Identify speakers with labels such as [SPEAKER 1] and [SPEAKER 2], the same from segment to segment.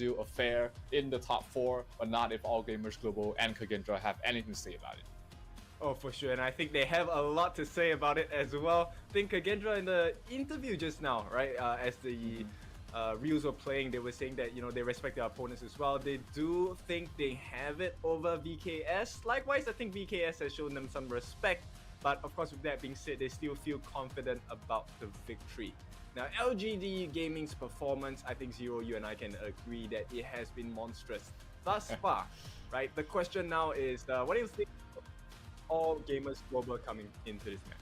[SPEAKER 1] Brazil affair in the top 4, but not if All Gamers Global and Kagendra have anything to say about it.
[SPEAKER 2] Oh, for sure, and I think they have a lot to say about it as well. I think Kagendra in the interview just now, right, as the reels were playing, they were saying that, you know, they respect their opponents as well. They do think they have it over VKS. Likewise, I think VKS has shown them some respect, but of course, with that being said, they still feel confident about the victory. Now, LGD Gaming's performance, I think Zero, you and I can agree that it has been monstrous thus far, right? The question now is, what do you think of All Gamers Global coming into this match?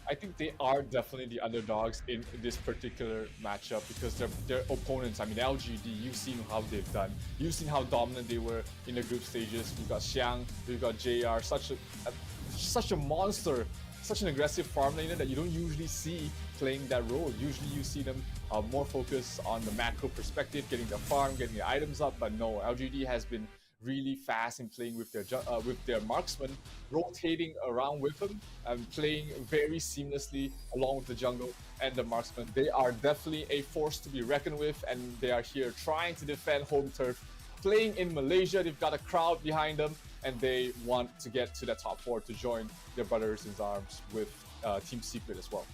[SPEAKER 1] I think they are definitely the underdogs in this particular matchup because their opponents, I mean LGD, you've seen how they've done. You've seen how dominant they were in the group stages. You've got Xiang, you've got JR, such a monster, such an aggressive farm laner that you don't usually see playing that role. Usually you see them more focused on the macro perspective, getting the farm, getting the items up, but no, LGD has been really fast in playing with their marksman, rotating around with them and playing very seamlessly along with the jungle and the marksman. They are definitely a force to be reckoned with, and they are here trying to defend home turf. Playing in Malaysia, they've got a crowd behind them, and they want to get to the top 4 to join their brothers in arms with Team Secret as well.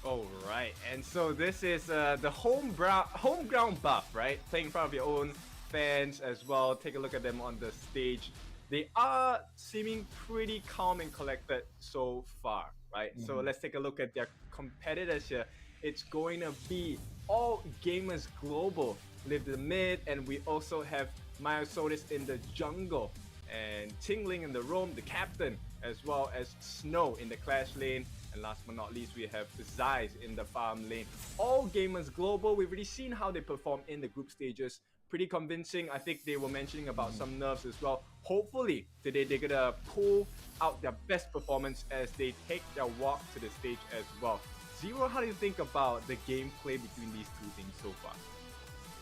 [SPEAKER 2] All right, and so this is the home ground buff, right? Playing in front of your own fans as well. Take a look at them on the stage. They are seeming pretty calm and collected so far, right? So let's take a look at their competitors here. It's going to be All Gamers Global, Live the mid, and we also have Myosotis in the jungle, and Tingling in the roam, the captain, as well as Snow in the clash lane. And last but not least, we have Zeiss in the farm lane. All Gamers Global, we've already seen how they perform in the group stages. Pretty convincing. I think they were mentioning about some nerfs as well. Hopefully, today they're gonna pull out their best performance as they take their walk to the stage as well. Zero, how do you think about the gameplay between these two things so far?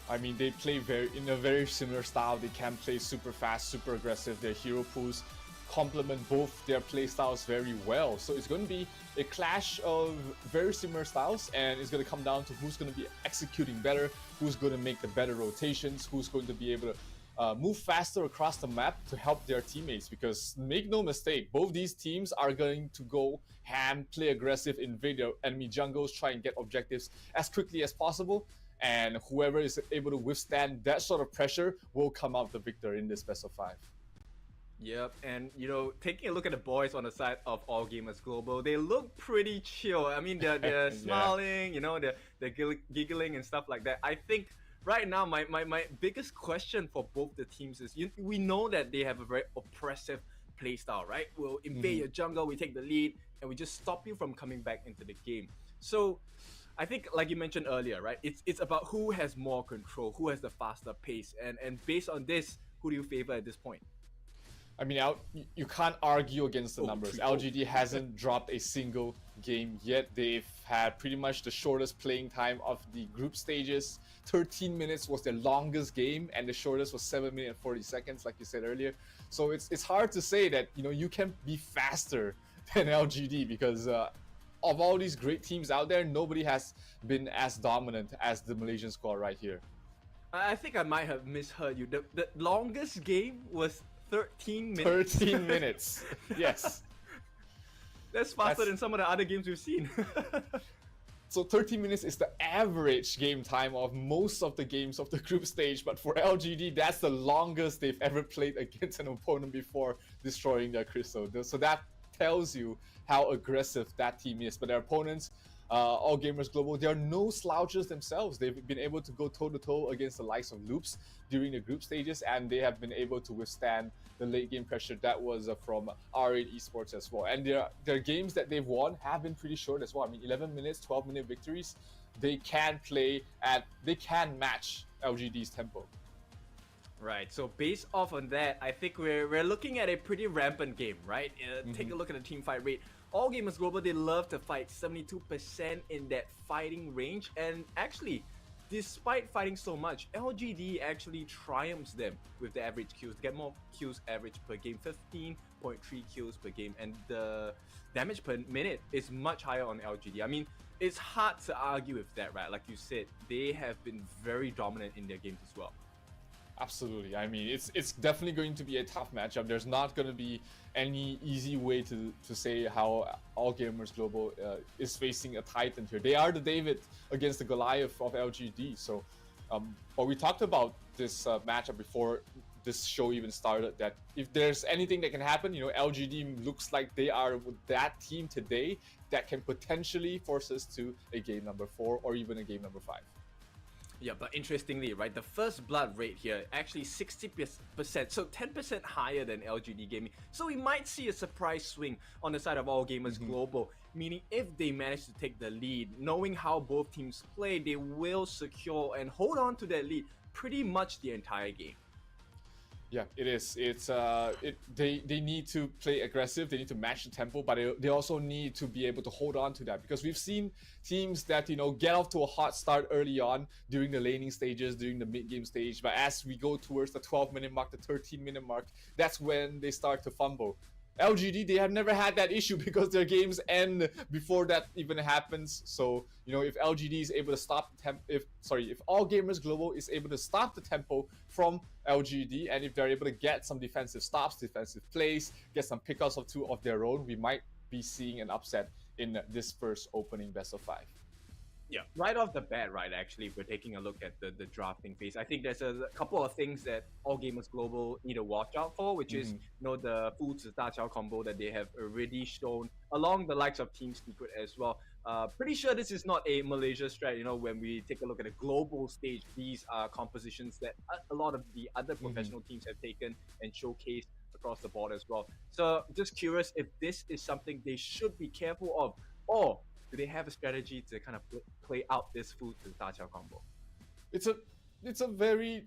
[SPEAKER 1] I mean, they play in a very similar style. They can play super fast, super aggressive. Their hero pools complement both their play styles very well. So it's going to be a clash of very similar styles, and it's going to come down to who's going to be executing better, who's going to make the better rotations, who's going to be able to move faster across the map to help their teammates. Because make no mistake, both these teams are going to go ham, play aggressive, invade their enemy jungles, try and get objectives as quickly as possible. And whoever is able to withstand that sort of pressure will come out the victor in this best of 5.
[SPEAKER 2] Yep, and you know, taking a look at the boys on the side of All Gamers Global, they look pretty chill. I mean, they're smiling, you know, they're giggling and stuff like that. I think right now, my biggest question for both the teams is, we know that they have a very oppressive playstyle, right? We'll invade your jungle, we take the lead, and we just stop you from coming back into the game. So I think, like you mentioned earlier, right? It's about who has more control, who has the faster pace, and based on this, who do you favor at this point?
[SPEAKER 1] I mean, you can't argue against the numbers. LGD hasn't dropped a single game yet. They've had pretty much the shortest playing time of the group stages. 13 minutes was their longest game, and the shortest was 7 minutes and 40 seconds, like you said earlier. So it's hard to say that, you know, you can be faster than LGD because of all these great teams out there, nobody has been as dominant as the Malaysian squad right here.
[SPEAKER 2] I think I might have misheard you. The longest game was 13 minutes.
[SPEAKER 1] 13 minutes. Yes.
[SPEAKER 2] That's faster than some of the other games we've seen.
[SPEAKER 1] So 13 minutes is the average game time of most of the games of the group stage, but for LGD, that's the longest they've ever played against an opponent before destroying their crystal. So that tells you how aggressive that team is. But their opponents, All Gamers Global, they are no slouches themselves. They've been able to go toe-to-toe against the likes of Loops during the group stages, and they have been able to withstand the late game pressure that was from R8 Esports as well. And their games that they've won have been pretty short as well. I mean, 11 minutes, 12-minute victories. They can match LGD's tempo.
[SPEAKER 2] Right, so based off on that, I think we're looking at a pretty rampant game, right? Take a look at the team fight rate. All Gamers Global, they love to fight 72% in that fighting range, and actually, despite fighting so much, LGD actually triumphs them with the average kills. They get more kills average per game, 15.3 kills per game, and the damage per minute is much higher on LGD. I mean, it's hard to argue with that, right? Like you said, they have been very dominant in their games as well.
[SPEAKER 1] Absolutely. I mean, it's definitely going to be a tough matchup. There's not going to be any easy way to say how All Gamers Global is facing a Titan here. They are the David against the Goliath of LGD. So, but we talked about this matchup before this show even started, that if there's anything that can happen, you know, LGD looks like they are with that team today that can potentially force us to a game number 4 or even a game number 5.
[SPEAKER 2] Yeah, but interestingly, right, the first blood rate here actually 60%, so 10% higher than LGD Gaming. So we might see a surprise swing on the side of All Gamers Global, meaning if they manage to take the lead, knowing how both teams play, they will secure and hold on to that lead pretty much the entire game.
[SPEAKER 1] Yeah, it is. It's they need to play aggressive. They need to match the tempo, but they also need to be able to hold on to that, because we've seen teams that, you know, get off to a hot start early on during the laning stages, during the mid game stage, but as we go towards the 12-minute mark, the 13-minute mark, that's when they start to fumble. LGD, they have never had that issue because their games end before that even happens. So, you know, if LGD is able to stop the if All Gamers Global is able to stop the tempo from LGD, and if they're able to get some defensive stops, defensive plays, get some pickups of 2 of their own, we might be seeing an upset in this first opening best of 5.
[SPEAKER 2] Yeah, right off the bat, right, actually, if we're taking a look at the drafting phase, I think there's a couple of things that All Gamers Global need to watch out for, which is, you know, the Fu to Da Chao combo that they have already shown along the likes of Team Secret as well. Pretty sure this is not a Malaysia strat. You know, when we take a look at a global stage, these are compositions that a lot of the other professional teams have taken and showcased across the board as well. So just curious if this is something they should be careful of, or do they have a strategy to kind of play out this Fu to Da Chao combo?
[SPEAKER 1] It's a very,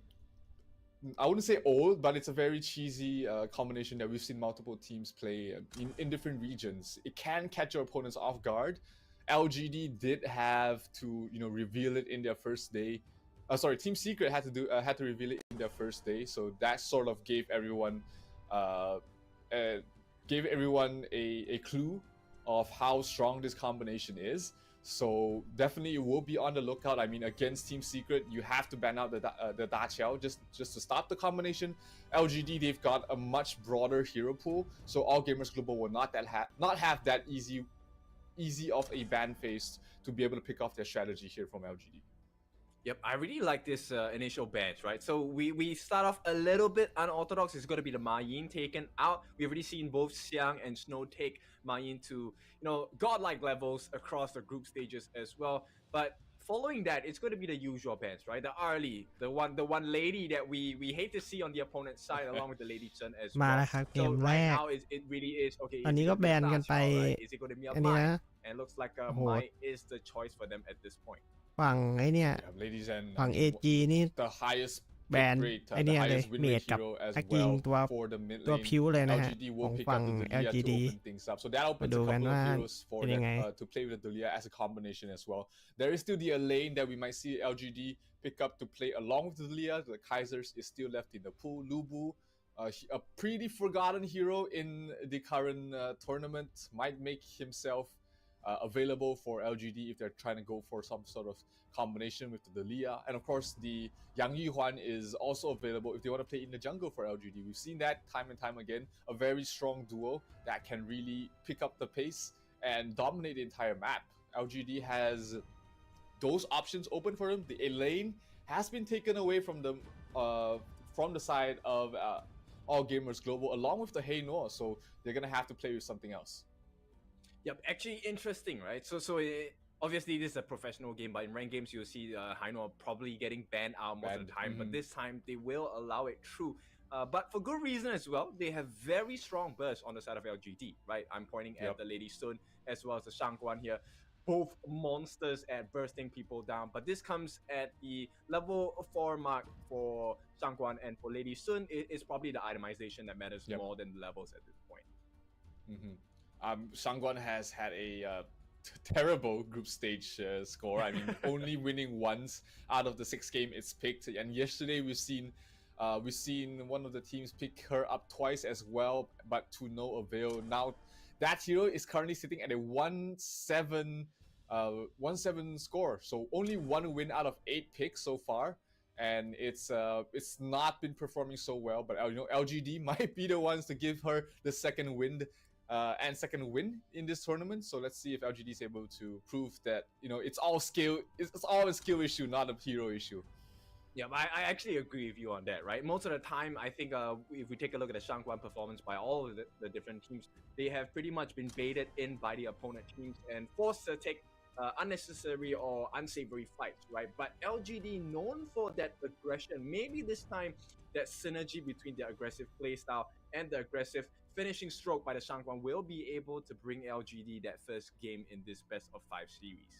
[SPEAKER 1] I wouldn't say old, but it's a very cheesy combination that we've seen multiple teams play in different regions. It can catch your opponents off guard. LGD did have to, you know, reveal it in their first day. Team Secret had to reveal it in their first day, so that sort of gave everyone a clue of how strong this combination is. So definitely you will be on the lookout. I mean, against Team Secret, you have to ban out the Da Chao just to stop the combination. LGD, they've got a much broader hero pool, so All Gamers Global will not have that easy of a ban phase to be able to pick off their strategy here from LGD.
[SPEAKER 2] Yep, I really like this initial bench, right? So we start off a little bit unorthodox. It's going to be the Ma Yin taken out. We've already seen both Xiang and Snow take Ma Yin to, you know, godlike levels across the group stages as well. But following that, it's going to be the usual bench, right? The Arlie, the one lady that we hate to see on the opponent's side, along with the Lady Sun as
[SPEAKER 3] มา
[SPEAKER 2] well.
[SPEAKER 3] แล้วครับเก
[SPEAKER 2] So
[SPEAKER 3] มแร
[SPEAKER 2] right
[SPEAKER 3] ก
[SPEAKER 2] now, it really is okay.
[SPEAKER 3] อันนี้ก็แบนกันไป
[SPEAKER 2] Is it going to be a
[SPEAKER 3] อันนี้นะ
[SPEAKER 2] Mai? And looks like
[SPEAKER 3] Oh.
[SPEAKER 2] Mai is the choice for them at this point.
[SPEAKER 3] ฝั่งไอ้เนี่ย
[SPEAKER 1] Yeah, ladies and
[SPEAKER 3] ฝั่ง AG นี่
[SPEAKER 1] the highest
[SPEAKER 3] แบน
[SPEAKER 1] pick rate,
[SPEAKER 3] ไอ้
[SPEAKER 1] the
[SPEAKER 3] เนี่ยเลย
[SPEAKER 1] highest win
[SPEAKER 3] เม
[SPEAKER 1] rate
[SPEAKER 3] ดกับ
[SPEAKER 1] hero as
[SPEAKER 3] อากิง
[SPEAKER 1] well
[SPEAKER 3] ตัว
[SPEAKER 1] for the mid
[SPEAKER 3] ตัว
[SPEAKER 1] lane.
[SPEAKER 3] พิ้วเลยนะฮะ
[SPEAKER 1] LGD
[SPEAKER 3] ข
[SPEAKER 1] will
[SPEAKER 3] อง
[SPEAKER 1] pick
[SPEAKER 3] ฝั่
[SPEAKER 1] up
[SPEAKER 3] ง
[SPEAKER 1] the Dulia to
[SPEAKER 3] LGD
[SPEAKER 1] open things up. So that opens a
[SPEAKER 3] มาดูกัน
[SPEAKER 1] couple
[SPEAKER 3] ว่า
[SPEAKER 1] of heroes for
[SPEAKER 3] เป็น
[SPEAKER 1] them
[SPEAKER 3] ยังไง
[SPEAKER 1] to play with the Dulia as a combination as well. There is still the lane that we might see LGD pick up to play along with the Dulia. The Kaisers is still left in the pool. Lubu, a pretty forgotten hero in the current tournament, might make himself available for LGD if they're trying to go for some sort of combination with the Delia. And of course, the Yang Yuhuan is also available if they want to play in the jungle for LGD. We've seen that time and time again. A very strong duo that can really pick up the pace and dominate the entire map. LGD has those options open for them. The lane has been taken away from them from the side of All Gamers Global, along with the Hey Noah. So they're gonna have to play with something else.
[SPEAKER 2] Yep, actually interesting, right? So obviously this is a professional game, but in ranked games you'll see Haino probably getting banned out most of the time, but this time they will allow it through. But for good reason as well. They have very strong bursts on the side of LGD, right? I'm pointing at the Lady Sun as well as the Shangguan here. Both monsters at bursting people down, but this comes at the level 4 mark for Shangguan, and for Lady Sun, it's probably the itemization that matters more than the levels at this point.
[SPEAKER 1] Shangguan has had a terrible group stage score. I mean, only winning once out of the 6 games it's picked. And yesterday we've seen one of the teams pick her up twice as well, but to no avail. Now that hero is currently sitting at a 1-7 score, so only 1 win out of 8 picks so far. and it's not been performing so well. But LGD might be the ones to give her the second win in this tournament. So let's see if LGD is able to prove that it's all skill. It's all a skill issue, not a hero issue.
[SPEAKER 2] Yeah, I actually agree with you on that, right? Most of the time, I think if we take a look at the Shangguan performance by all of the different teams, they have pretty much been baited in by the opponent teams and forced to take unnecessary or unsavory fights, right? But LGD known for that aggression. Maybe this time that synergy between the aggressive playstyle and the aggressive finishing stroke by the Shangguan will be able to bring LGD that first game in this best of 5 series.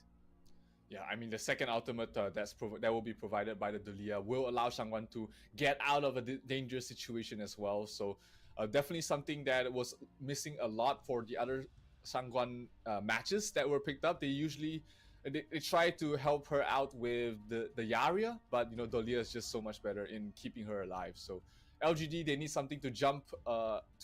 [SPEAKER 1] Yeah, I mean the second ultimate that will be provided by the Dulia will allow Shangguan to get out of a dangerous situation as well. So definitely something that was missing a lot for the other Shangguan matches that were picked up. They usually they try to help her out with the Yaria, but Dulia is just so much better in keeping her alive. So LGD, they need something to jump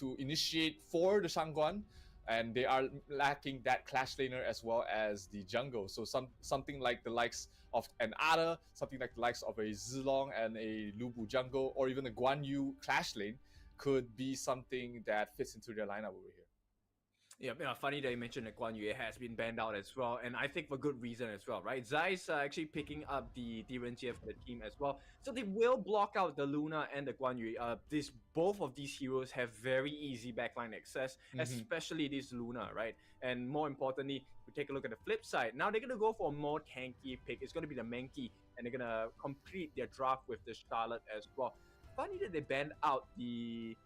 [SPEAKER 1] to initiate for the Shangguan. And they are lacking that clash laner as well as the jungle. So something like the likes of an Ada, something like the likes of a Zilong and a Lubu jungle, or even a Guan Yu clash lane could be something that fits into their lineup over here.
[SPEAKER 2] Yeah, funny that you mentioned that Guan Yu has been banned out as well, and I think for good reason as well, right? Zai is actually picking up the DTECH for the team as well, so they will block out the Luna and the Guan Yu. Both of these heroes have very easy backline access, especially this Luna, right? And more importantly, we take a look at the flip side. Now they're gonna go for a more tanky pick. It's gonna be the Menki, and they're gonna complete their draft with the Charlotte as well. Funny that they banned out the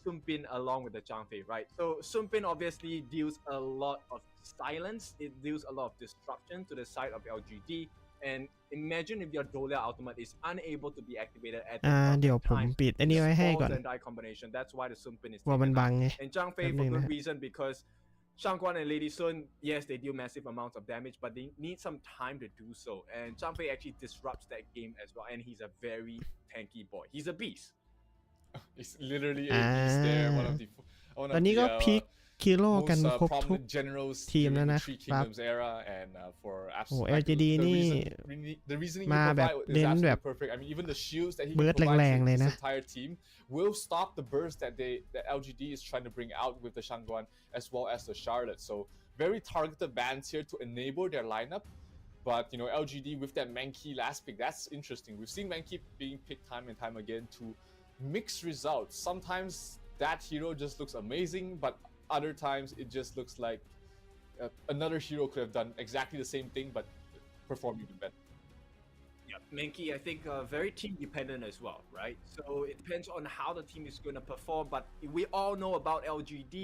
[SPEAKER 2] Sunpin along with the Zhang Fei, right? So Sunpin obviously deals a lot of silence. It deals a lot of disruption to the side of LGD. And imagine if your Dolia ultimate is unable to be activated at the
[SPEAKER 3] เดี๋ยวผม
[SPEAKER 2] time
[SPEAKER 3] ปิดอันนี้ไว้ให้ก่อน
[SPEAKER 2] and die combination. That's why the Sunpin is
[SPEAKER 3] ว่ามัน
[SPEAKER 2] taken
[SPEAKER 3] บัง
[SPEAKER 2] out.
[SPEAKER 3] ไง
[SPEAKER 2] And Zhang Fei for good reason because Shangguan and Lady Sun, yes, they deal massive amounts of damage, but they need some time to do so. And Zhang Fei actually disrupts that game as well. And he's a very tanky boy. He's a beast.
[SPEAKER 1] It's literally a beast there. One of the
[SPEAKER 3] ตอนนี้ก็พิกคิโร่กัน
[SPEAKER 1] most
[SPEAKER 3] ครบทุก
[SPEAKER 1] prominent generals
[SPEAKER 3] ทีม
[SPEAKER 1] during
[SPEAKER 3] แล้ว
[SPEAKER 1] the
[SPEAKER 3] นะ
[SPEAKER 1] Three
[SPEAKER 3] ครับ
[SPEAKER 1] Kingdoms era, and for
[SPEAKER 3] โอ้
[SPEAKER 1] absolutely
[SPEAKER 3] LGD นี่
[SPEAKER 1] the reasoning
[SPEAKER 3] มา
[SPEAKER 1] you
[SPEAKER 3] แบบ
[SPEAKER 1] provide
[SPEAKER 3] เน้
[SPEAKER 1] is
[SPEAKER 3] นแบบ
[SPEAKER 1] absolutely perfect. I mean, even the shields that he
[SPEAKER 3] เบิร์
[SPEAKER 1] can
[SPEAKER 3] ด
[SPEAKER 1] provide
[SPEAKER 3] แรง
[SPEAKER 1] to
[SPEAKER 3] ๆเลย
[SPEAKER 1] this
[SPEAKER 3] นะ
[SPEAKER 1] entire team will stop the burst that LGD is trying to bring out with the Shangguan as well as the Charlotte. So very targeted bans here to enable their lineup. But LGD with that Menki last pick, that's interesting. We've seen Menki being picked time and time again to mixed results. Sometimes that hero just looks amazing, but other times it just looks like another hero could have done exactly the same thing but perform even better.
[SPEAKER 2] Yeah, Menki, I think very team dependent as well, right? So it depends on how the team is going to perform, but we all know about LGD,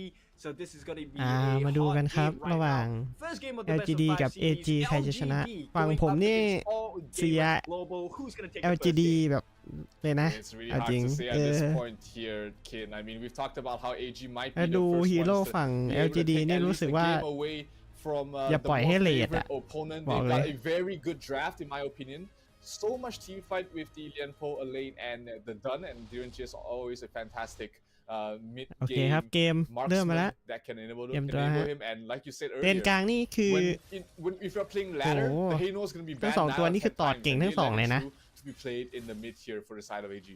[SPEAKER 2] so this is going to be a
[SPEAKER 3] มาดูกัน
[SPEAKER 2] hot
[SPEAKER 3] ครับ
[SPEAKER 2] game
[SPEAKER 3] ระห
[SPEAKER 2] right
[SPEAKER 3] ว่าง
[SPEAKER 2] now. First game of the best
[SPEAKER 3] LGD
[SPEAKER 2] of
[SPEAKER 3] กับ
[SPEAKER 2] 5 series.
[SPEAKER 3] AG ใครจะชนะ
[SPEAKER 2] LGD
[SPEAKER 3] ฝั่ง
[SPEAKER 2] going
[SPEAKER 3] ผม
[SPEAKER 2] up
[SPEAKER 3] นี่
[SPEAKER 2] against all
[SPEAKER 3] เชียร์
[SPEAKER 2] gamers global. Who's going to take the first
[SPEAKER 3] LGD
[SPEAKER 2] game?
[SPEAKER 3] แบบเลยนะ
[SPEAKER 1] It's really
[SPEAKER 3] เอา
[SPEAKER 1] hard
[SPEAKER 3] จริง
[SPEAKER 1] to say at this point here, Kin. I mean, we've talked about how AG might be
[SPEAKER 3] แล้ว
[SPEAKER 1] the
[SPEAKER 3] ดู
[SPEAKER 1] first
[SPEAKER 3] ฮีโร่
[SPEAKER 1] ones to
[SPEAKER 3] ฝั่ง
[SPEAKER 1] be able to
[SPEAKER 3] LGD
[SPEAKER 1] take
[SPEAKER 3] นี่
[SPEAKER 1] at
[SPEAKER 3] รู้
[SPEAKER 1] least
[SPEAKER 3] สึก
[SPEAKER 1] a
[SPEAKER 3] ว่า
[SPEAKER 1] game away from
[SPEAKER 3] อย่า
[SPEAKER 1] the
[SPEAKER 3] ปล่อย
[SPEAKER 1] more
[SPEAKER 3] ให้เลท
[SPEAKER 1] favorite
[SPEAKER 3] อะ
[SPEAKER 1] opponent.
[SPEAKER 3] บอก
[SPEAKER 1] They've
[SPEAKER 3] เลย
[SPEAKER 1] got a very good draft in my opinion. So much team fight with the Lianpo, Elaine, and the Dun, and DTECH is always a fantastic
[SPEAKER 3] โอเค
[SPEAKER 1] mid-game
[SPEAKER 3] ครับเกมเริ่มมาแล้ว
[SPEAKER 1] marksman that can enable
[SPEAKER 3] เตรียมตัวฮะ
[SPEAKER 1] him. And like you said
[SPEAKER 3] เลน
[SPEAKER 1] earlier,
[SPEAKER 3] กลางนี่คือ
[SPEAKER 1] if you're playing ladder,
[SPEAKER 3] โอ้
[SPEAKER 1] the Hano is going to be
[SPEAKER 3] ทั้ง
[SPEAKER 1] banned
[SPEAKER 3] สอง
[SPEAKER 1] nine
[SPEAKER 3] ตัว
[SPEAKER 1] out of
[SPEAKER 3] นี่คือ
[SPEAKER 1] 10
[SPEAKER 3] ตอด
[SPEAKER 1] times,
[SPEAKER 3] เก่ง
[SPEAKER 1] and
[SPEAKER 3] ทั้งสองเลยนะ
[SPEAKER 1] to be played in the mid here for the side of AG.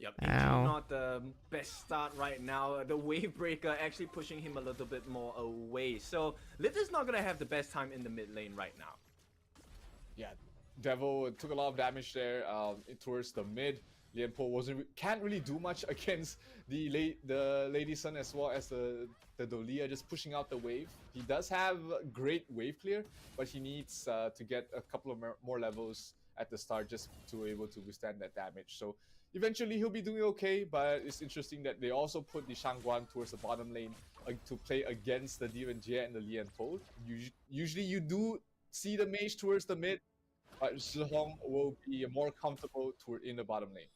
[SPEAKER 2] Yep,
[SPEAKER 3] Ow.
[SPEAKER 2] not the best start right now. The wave breaker actually pushing him a little bit more away. So Liv is not gonna have the best time in the mid lane right now.
[SPEAKER 1] Yeah, Devil took a lot of damage there towards the mid. Lianpo can't really do much against the Lady Sun as well as the Dolia, just pushing out the wave. He does have great wave clear, but he needs to get a couple of more levels at the start just to be able to withstand that damage. So eventually he'll be doing okay, but it's interesting that they also put the Shangguan towards the bottom lane to play against the DTECH and the Lianpo. Usually you do see the mage towards the mid, but Zhihong will be more comfortable in the bottom lane.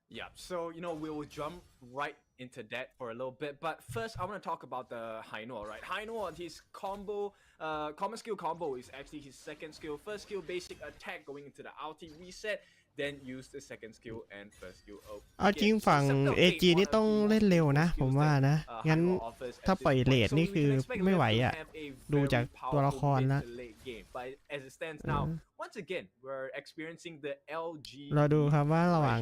[SPEAKER 2] Yeah, so we will jump right into that for a little bit, but first I want to talk about the Haino, right? Haino, his combo, common skill combo is actually his second skill. First skill, basic attack going into the ulti reset, then use the second skill and first skill.
[SPEAKER 3] เอาจริงฝั่ง AG นี่ต้องเล่นเร็วนะผมว่านะงั้นถ้าปล่อยเลทนี่คือไม่ไหวอ่ะดูจากตัวละครแล้ว
[SPEAKER 2] game. But as it stands now, once again, we're experiencing the LG.
[SPEAKER 3] เราดูครับว่าระหว่าง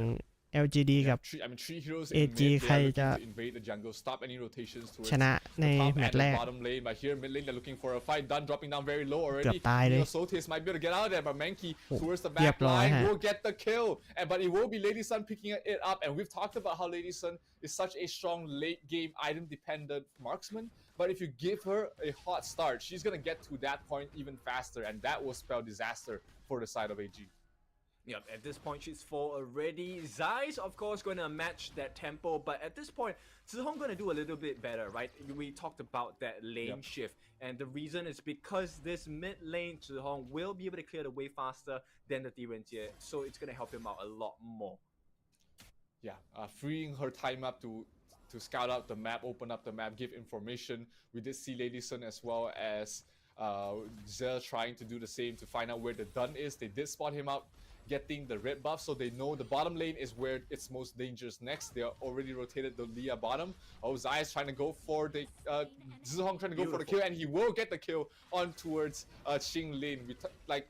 [SPEAKER 3] LGD กับ
[SPEAKER 1] I mean, three heroes in
[SPEAKER 3] AG
[SPEAKER 1] mid.
[SPEAKER 3] ใคร
[SPEAKER 1] They are
[SPEAKER 3] จะ
[SPEAKER 1] looking to invade the jungle, stop any rotations towards
[SPEAKER 3] ชนะใน
[SPEAKER 1] the top
[SPEAKER 3] แมต
[SPEAKER 1] and
[SPEAKER 3] ช์แร
[SPEAKER 1] the
[SPEAKER 3] ก
[SPEAKER 1] bottom lane. But here mid lane, they're looking for a fight. Done dropping down very low
[SPEAKER 3] เกือบ
[SPEAKER 1] already.
[SPEAKER 3] ตายเลย
[SPEAKER 1] Sotis might be able to get out of there, but Mankey towards the
[SPEAKER 3] เรีย
[SPEAKER 1] back
[SPEAKER 3] บร้อย
[SPEAKER 1] line
[SPEAKER 3] ฮะ
[SPEAKER 1] will get the kill. But it will be Lady Sun picking it up. And we've talked about how Lady Sun is such a strong late game item dependent marksman. But if you give her a hot start, she's gonna get to that point even faster, and that will spell disaster for the side of AG.
[SPEAKER 2] Yep, at this point she's full already. Zai's of course going to match that tempo, but at this point, Zihong going to do a little bit better, right? We talked about that lane shift, and the reason is because this mid lane, Zihong will be able to clear the way faster than the Direnjie, so it's going to help him out a lot more.
[SPEAKER 1] Yeah, freeing her time up to scout out the map, open up the map, give information. We did see Lady Sun as well as Zell trying to do the same to find out where the Dun is. They did spot him out getting the red buff, so they know the bottom lane is where it's most dangerous next. They are already rotated the Leah bottom. Oh, Zai is trying to go for the Zihong trying to go for the kill, and he will get the kill on towards Xing Lin. Like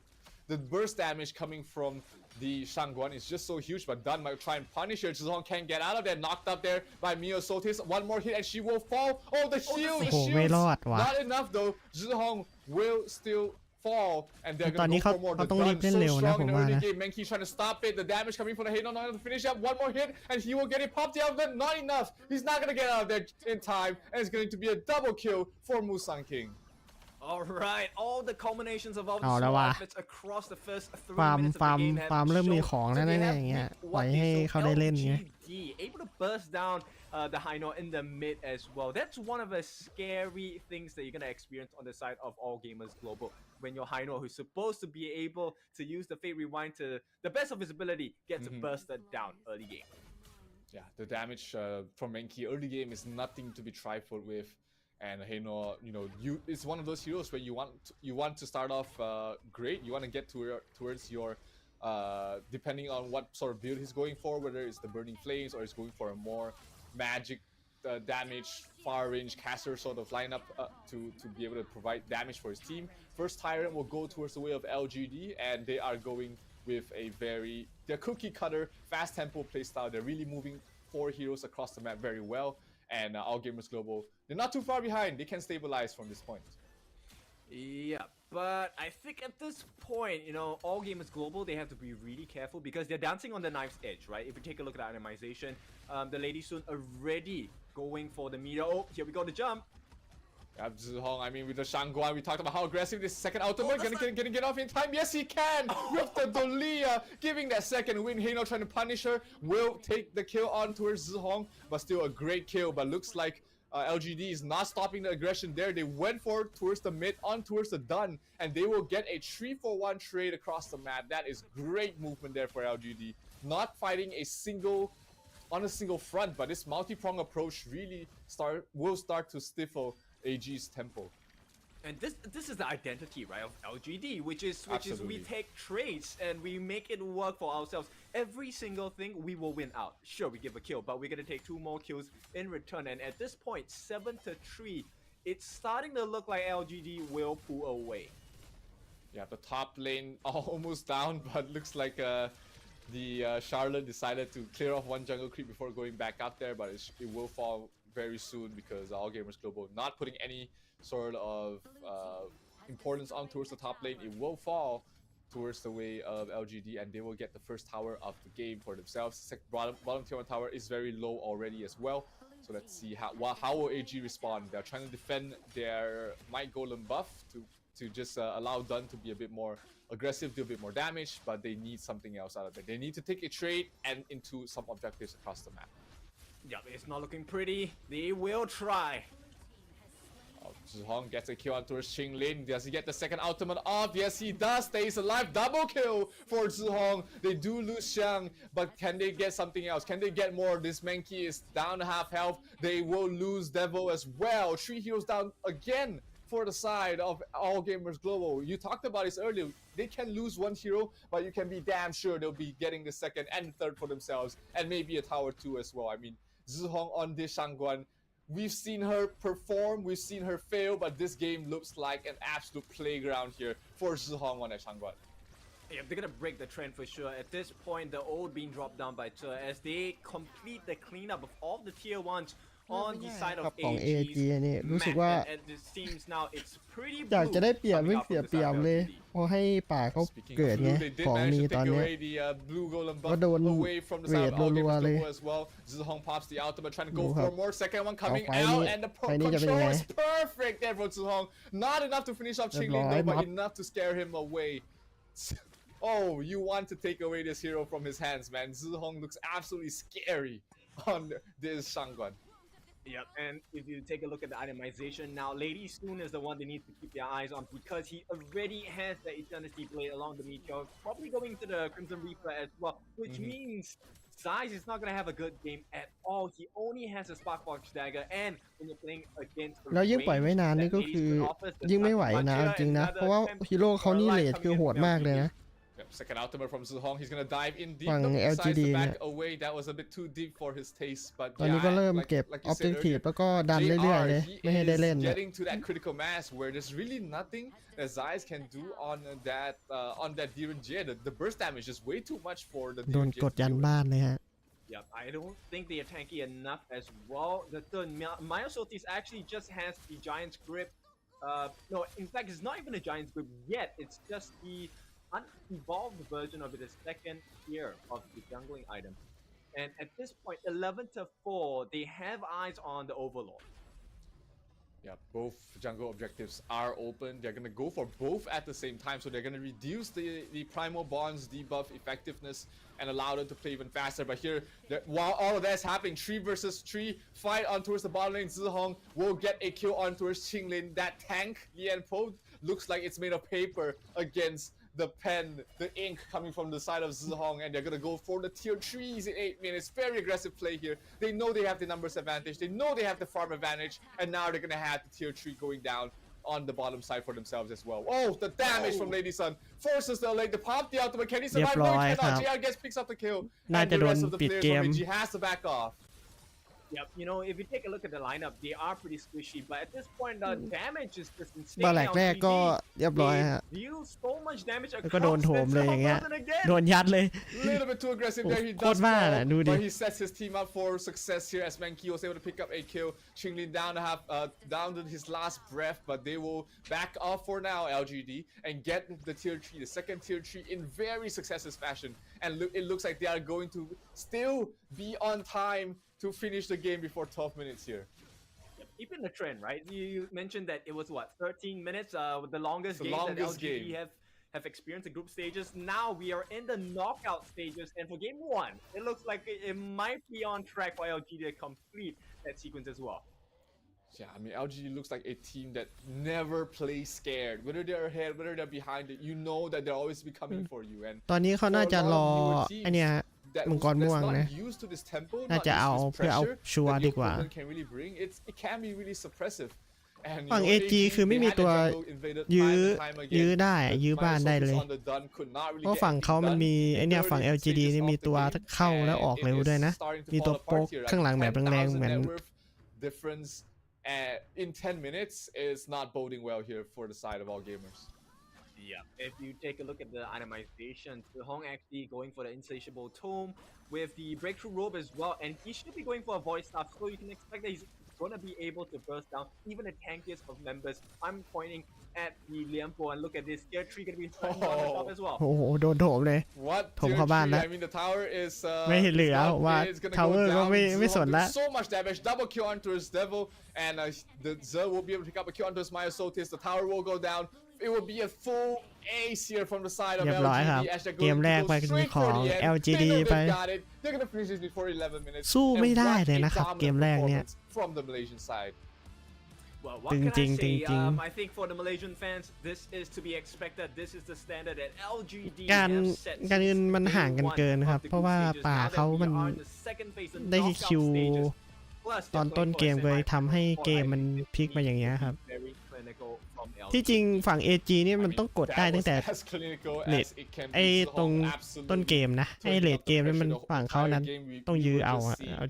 [SPEAKER 1] the burst damage coming from the Shangguan is just so huge, but Dun might try and punish her. Zihong can't get out of there, knocked up there by Mio Sotis. One more hit and she will fall. Oh, the shield! The
[SPEAKER 3] โอ้โหไม่รอด
[SPEAKER 1] shield!
[SPEAKER 3] ว่ะ
[SPEAKER 1] Not enough though. Zihong will still fall, and they're
[SPEAKER 3] ตอน
[SPEAKER 1] gonna
[SPEAKER 3] นี้
[SPEAKER 1] go
[SPEAKER 3] เขา
[SPEAKER 1] for more.
[SPEAKER 3] เขา
[SPEAKER 1] The
[SPEAKER 3] ต้องรีบ
[SPEAKER 1] Dun
[SPEAKER 3] เล่น
[SPEAKER 1] so
[SPEAKER 3] เร็วนะ
[SPEAKER 1] strong
[SPEAKER 3] ผ
[SPEAKER 1] in
[SPEAKER 3] ม
[SPEAKER 1] the
[SPEAKER 3] ว่า
[SPEAKER 1] early
[SPEAKER 3] นะ
[SPEAKER 1] game. Mankey trying to stop it. The damage coming from the Halo, not able to finish up. One more hit, and he will get it popped out. Then not enough. He's not gonna get out of there in time, and it's going to be a double kill for Musang King.
[SPEAKER 2] Alright, all the culminations of all the
[SPEAKER 3] เอาแล้ว
[SPEAKER 2] small
[SPEAKER 3] ว่ะ
[SPEAKER 2] efforts across the first 3
[SPEAKER 3] ฟาร์ม
[SPEAKER 2] minutes of
[SPEAKER 3] ฟาร์
[SPEAKER 2] the
[SPEAKER 3] ม
[SPEAKER 2] game have
[SPEAKER 3] ฟาร์มเริ่มมี
[SPEAKER 2] shown.
[SPEAKER 3] ของ
[SPEAKER 2] So
[SPEAKER 3] แล้ว
[SPEAKER 2] they
[SPEAKER 3] แน่
[SPEAKER 2] have
[SPEAKER 3] ๆอย่างเงี้ย
[SPEAKER 2] picked
[SPEAKER 3] ปล่อย
[SPEAKER 2] what
[SPEAKER 3] ให้
[SPEAKER 2] they
[SPEAKER 3] เขาได้เล่นไง
[SPEAKER 2] LGD, able to burst down the Haino in the mid as well. That's one of the scary things that you're going to experience on the side of All Gamers Global. When your Haino, who's supposed to be able to use the Fate Rewind to the best of his ability, gets bursted down early game.
[SPEAKER 1] Yeah, the damage from Mankey early game is nothing to be trifled with. And Haino, it's one of those heroes where you want to start off great. You want to get towards your depending on what sort of build he's going for, whether it's the Burning Flames or he's going for a more magic damage, far range caster sort of lineup to be able to provide damage for his team. First Tyrant will go towards the way of LGD, and they are going with their cookie cutter fast tempo playstyle. They're really moving 4 heroes across the map very well. And All Gamers Global, they're not too far behind. They can stabilize from this point.
[SPEAKER 2] Yeah, but I think at this point, All Gamers Global, they have to be really careful because they're dancing on the knife's edge, right? If you take a look at the animation, the Lady Sun already going for the meter. Oh, here we go, the jump.
[SPEAKER 1] Zihong, I mean, with the Shangguan, we talked about how aggressive this second ultimate. Gonna get off in time. Yes, he can! With the Dolia, giving that second win. Haino trying to punish her. Will take the kill on towards Zihong, but still a great kill. But looks like LGD is not stopping the aggression there. They went forward towards the mid, on towards the Dun, and they will get a 3-for-1 trade across the map. That is great movement there for LGD. Not fighting on a single front, but this multi-prong approach really will start to stifle AG's tempo.
[SPEAKER 2] And this is the identity, right, of LGD, which is we take trades and we make it work for ourselves. Every single thing we will win out. Sure, we give a kill, but we're gonna take 2 more kills in return. And at this point, 7-3, it's starting to look like LGD will pull away.
[SPEAKER 1] Yeah, the top lane almost down, but looks like the Charlotte decided to clear off 1 jungle creep before going back up there, but it will fall very soon because All Gamers Global not putting any sort of importance on towards the top lane. It will fall towards the way of LGD, and they will get the first tower of the game for themselves. Bottom tier 1 tower is very low already as well. So let's see how will AG respond. They're trying to defend their Might Golem buff to just allow Dun to be a bit more aggressive, do a bit more damage, but they need something else out of it. They need to take a trade and into some objectives across the map.
[SPEAKER 2] Yeah, it's not looking pretty. They will try.
[SPEAKER 1] Zihong gets a kill on towards Xing Lin. Does he get the second ultimate off? Yes, he does. Stays alive. Double kill for Zihong. They do lose Xiang, but can they get something else? Can they get more? This Mankey is down to half health. They will lose Devil as well. 3 heroes down again for the side of All Gamers Global. You talked about this earlier. They can lose 1 hero, but you can be damn sure they'll be getting the second and third for themselves, and maybe a tower 2 as well. I mean, Zihong on this Shangguan We've seen her perform, we've seen her fail, but this game looks like an absolute playground here for Zhihong on Changguan.
[SPEAKER 2] Yeah, they're gonna break the trend for sure. At this point, the ult being dropped down by Che as they complete the cleanup of all the tier ones on the side
[SPEAKER 3] ครั
[SPEAKER 2] of
[SPEAKER 3] บของ AG
[SPEAKER 2] AG's
[SPEAKER 3] นี่รู้สึกว่า
[SPEAKER 2] map. And it seems now it's pretty
[SPEAKER 3] อยากจะได้
[SPEAKER 2] blue
[SPEAKER 3] เปรียบ
[SPEAKER 2] coming
[SPEAKER 3] ไม่
[SPEAKER 2] out
[SPEAKER 3] เสีย
[SPEAKER 2] from the
[SPEAKER 3] เปรียบ
[SPEAKER 2] side of
[SPEAKER 3] เลย
[SPEAKER 2] LGD.
[SPEAKER 3] พอให้ป่าเขา
[SPEAKER 1] Speaking
[SPEAKER 3] เกิด
[SPEAKER 1] of
[SPEAKER 3] ไง
[SPEAKER 1] blue, they did
[SPEAKER 3] ของ
[SPEAKER 1] manage
[SPEAKER 3] มี
[SPEAKER 1] to
[SPEAKER 3] ตอน
[SPEAKER 1] take
[SPEAKER 3] เนี้ย
[SPEAKER 1] away the blue golem
[SPEAKER 3] ก็
[SPEAKER 1] buff
[SPEAKER 3] โดน
[SPEAKER 1] away from the
[SPEAKER 3] เว
[SPEAKER 1] side
[SPEAKER 3] ท
[SPEAKER 1] of all
[SPEAKER 3] รัว
[SPEAKER 1] gamers
[SPEAKER 3] ๆเลย
[SPEAKER 1] as well. Zhihong pops the ultimate, trying to
[SPEAKER 3] ดู
[SPEAKER 1] go
[SPEAKER 3] ครั
[SPEAKER 1] for
[SPEAKER 3] บ
[SPEAKER 1] more. Second one
[SPEAKER 3] เอา
[SPEAKER 1] coming
[SPEAKER 3] ไฟ
[SPEAKER 1] out,
[SPEAKER 3] นี้
[SPEAKER 1] and the
[SPEAKER 3] ไฟนี้จะเป็นยัง
[SPEAKER 1] control
[SPEAKER 3] ไง
[SPEAKER 1] is perfect there for Zhihong. Not enough to finish off
[SPEAKER 3] เรียบ
[SPEAKER 1] Qingling
[SPEAKER 3] ร้อย
[SPEAKER 1] though,
[SPEAKER 3] ม็
[SPEAKER 1] but
[SPEAKER 3] อบ
[SPEAKER 1] enough to scare him away. Oh, you want to take away this hero from his hands, man. Zhihong looks absolutely scary on this Shangguan.
[SPEAKER 2] Yep, and if you take a look at the itemization now, Lady Soon is the one they need to keep their eyes on because he already has the Eternity Blade along the Meteor, probably going to the Crimson Reaper as well, which means Zeiss is not going to have a good game at all. He only has a Sparkbox Dagger, and when you're playing against a
[SPEAKER 3] แล้วยิ่งปล่อยไว้นานนี่ก็คือยิ่งไม่ไหวนะจริงนะเพราะว่าฮีโร่เขานี่เลทคือโหดมากเลยนะ
[SPEAKER 1] Yep, second ultimate from Zhihong. He's gonna dive in deep.
[SPEAKER 3] ฝั่ง
[SPEAKER 1] Look, decides
[SPEAKER 3] LGD
[SPEAKER 1] to
[SPEAKER 3] เนี่ย
[SPEAKER 1] back away. That was a bit too deep for his taste. But
[SPEAKER 3] ตอนนี้ก็เริ่มเก็บ
[SPEAKER 1] like
[SPEAKER 3] อ
[SPEAKER 1] you
[SPEAKER 3] อบ
[SPEAKER 1] said
[SPEAKER 3] เจกตีฟ
[SPEAKER 1] earlier,
[SPEAKER 3] แล้วก็ดันเรื่อยๆเลย
[SPEAKER 1] he
[SPEAKER 3] ไม่ให้ได้เล่น
[SPEAKER 1] is
[SPEAKER 3] นะ
[SPEAKER 1] getting to that critical mass where there's really nothing that Zeiss can do on that DRNG. The burst damage is way too much for the
[SPEAKER 3] โดน
[SPEAKER 1] DRNG
[SPEAKER 3] กดยัน
[SPEAKER 1] to deal with.
[SPEAKER 3] บ้านเลยฮะ
[SPEAKER 2] Yep, I don't think they are tanky enough as well. The Myosotis actually just has the Giant's Grip. No, in fact, it's not even a Giant's Grip yet. It's just the unevolved version of it, the second tier of the jungling item. And at this point, 11-4, they have eyes on the Overlord.
[SPEAKER 1] Yeah, both jungle objectives are open. They're gonna go for both at the same time, so they're gonna reduce the primal bonds debuff effectiveness and allow them to play even faster. But here, while all of that's happening, 3 versus 3 fight on towards the bottom lane. Zhihong will get a kill on towards Qingling. That tank, Lian Po, looks like it's made of paper against the pen, the ink coming from the side of Zhihong, and they're gonna go for the tier 3s in 8 minutes. Very aggressive play here. They know they have the numbers advantage. They know they have the farm advantage, and now they're gonna have the tier 3 going down on the bottom side for themselves as well. Oh, the damage from Lady Sun forces the lane to pop the ultimate. Can he survive? No, he cannot. JR gets picks up the kill, and the rest of the players from AG has to back off.
[SPEAKER 2] Yep, you know, if you take a look at the lineup, they are pretty squishy, but at this point, the damage is just insane.
[SPEAKER 3] บาแหลกแรกก็เรียบร้อยฮะ
[SPEAKER 2] deal so much damage
[SPEAKER 3] แล้วก็โดน
[SPEAKER 2] across
[SPEAKER 3] โถมเลยอย่างเงี้ย โดนยัดเลย
[SPEAKER 1] Little bit too aggressive there. He
[SPEAKER 3] โค
[SPEAKER 1] does
[SPEAKER 3] ตรบ้า
[SPEAKER 1] fall,
[SPEAKER 3] น่ะดูดิ
[SPEAKER 1] but he sets his team up for success here as Mankey was able to pick up a kill. Qingling down to his last breath, but they will back off for now, LGD, and get the tier 3, the second tier 3 in very successive fashion. And it looks like they are going to still be on time to finish the game before 12 minutes here.
[SPEAKER 2] Even the trend, right? You mentioned that it was what 13 minutes, the longest game that LGD have experienced the group stages. Now we are in the knockout stages, and for game 1, it looks like it might be on track for LGD to complete that sequence as well.
[SPEAKER 1] Yeah, I mean, LGD looks like a team that never plays scared. Whether they're ahead, whether they're behind it, you know that they'll always be coming for you. And
[SPEAKER 3] ตอนนี้เขาน่าจะรอไอเนี้ยมังกรม่วงนะ น่าจะเอาเพื่อเอาชัวร์ดีกว่า ฝั่ง AG คือไม่มีตัวยื้อได้ยื้อบ้านได้เลยเพราะฝั่งเขามันมีไอเนี้ยฝั่ง LGD นี่มีตัวเข้าแล้วออกเร็วด้วยนะมีตัวโป๊กข้างหลังแบบแรงๆเหมือน
[SPEAKER 1] in 10 minutes is not boding well here for the side of all gamers.
[SPEAKER 2] Yeah, if you take a look at the itemization, Zhihong actually going for the Insatiable Tome with the Breakthrough Robe as well, and he should be going for a Void Staff, so you can expect that he's gonna be able to burst down even the tankiest of members. I'm pointing at the Liampo, and look at this, tier 3 gonna be on the top as well.
[SPEAKER 3] โอ้โหโดนโถมเลย โถมเข้าบ้านแล้ว
[SPEAKER 1] I mean, the tower is
[SPEAKER 3] ไม่เห็นเหลือว่าทาวเวอร์ก็ไม่สนละ
[SPEAKER 1] so much damage, double kill onto his devil, and the Zer will be able to pick up a kill onto his Myosotis. The tower will go down. It will be a full ace here from the side of
[SPEAKER 3] เรียบร้อยครับ
[SPEAKER 1] LGD as they're
[SPEAKER 3] เกม
[SPEAKER 1] going
[SPEAKER 3] แรก
[SPEAKER 1] to
[SPEAKER 3] ไป
[SPEAKER 1] go straight
[SPEAKER 3] ขอ
[SPEAKER 1] for
[SPEAKER 3] ง
[SPEAKER 1] the end.
[SPEAKER 3] LGD
[SPEAKER 1] They know
[SPEAKER 3] ไป
[SPEAKER 1] they've got it. They're gonna finish this before 11 minutes.
[SPEAKER 3] สู้ไม่ได้
[SPEAKER 1] And
[SPEAKER 3] เลยนะ
[SPEAKER 1] what
[SPEAKER 3] ครับ
[SPEAKER 1] a
[SPEAKER 3] เกมแรกเนี่ย
[SPEAKER 1] dominant performance from the Malaysian side.
[SPEAKER 2] Well, what can I say? I think for the Malaysian fans, this is to be expected. This is the standard that LGD
[SPEAKER 3] การเงินมันห่างกันเกินครับเพราะว่าป่าเขามันได้คิวตอนต้นเกมเลยทำให้เกมมันพลิกมาอย่างเงี้ยครับ
[SPEAKER 2] clinical from LGD
[SPEAKER 3] ที่จริงฝั่ง AG นี่มันต้องกดได้ตั้งแต่เลทไอ้ตรงต้นเกมนะไอ้เลทเกมนี่มันฝั่งเขานั้นต้องยื้อเอา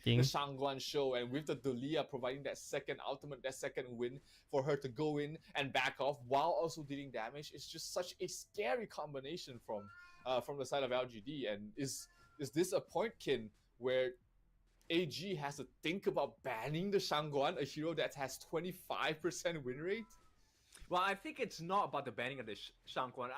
[SPEAKER 3] จริง
[SPEAKER 1] The Shangguan show and with the Dulia providing that second ultimate, that second win for her to go in and back off while also dealing damage. It's just such a scary combination from the side of LGD. And is this a point, Kin, where AG has to think about banning the Shangguan, a hero that has 25% win rate?
[SPEAKER 2] Well, I think it's not about the banning of the Shangguan.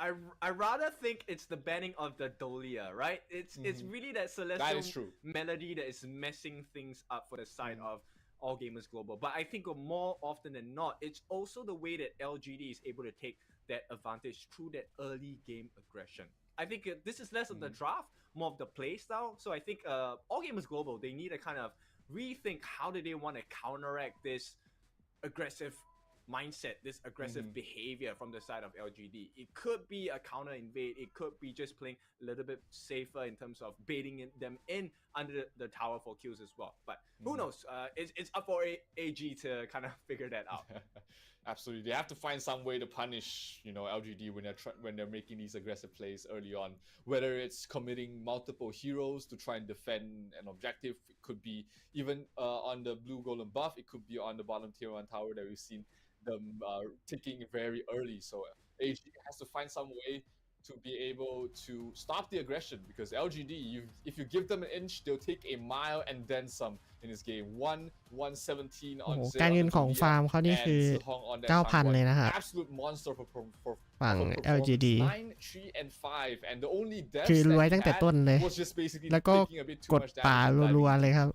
[SPEAKER 2] I rather think it's the banning of the Dolia, right? It's really that celestial melody that is messing things up for the side of All Gamers Global. But I think more often than not, it's also the way that LGD is able to take that advantage through that early game aggression. I think this is less of the draft, more of the play style. So I think All Gamers Global, they need to kind of rethink how do they want to counteract this aggressive mindset, this aggressive behavior from the side of LGD. It could be a counter invade. It could be just playing a little bit safer in terms of baiting them in under the tower for kills as well. But who knows? It's up for AG to kind of figure that out.
[SPEAKER 1] Absolutely, they have to find some way to punish, LGD when they're making these aggressive plays early on. Whether it's committing multiple heroes to try and defend an objective, it could be even on the blue golden buff. It could be on the bottom tier 1 tower that we've seen them ticking very early. So AG has to find some way to be able to stop the aggression because LGD, if you give them an inch, they'll take a mile and then some in this game. 117 on
[SPEAKER 3] การเงินของฟาร์มเขานี่คือ 9,000 เลยนะครับ
[SPEAKER 1] absolute monster for
[SPEAKER 3] ฝั่ง LGD
[SPEAKER 1] 9, 3 and 5 and the only deaths
[SPEAKER 3] คือรวยตั้งแต่ต้นเลย
[SPEAKER 1] was just basically
[SPEAKER 3] แล้วก็
[SPEAKER 1] taking a bit too
[SPEAKER 3] กด
[SPEAKER 1] much
[SPEAKER 3] ป่า
[SPEAKER 1] damage.
[SPEAKER 3] รัวๆเลยครับ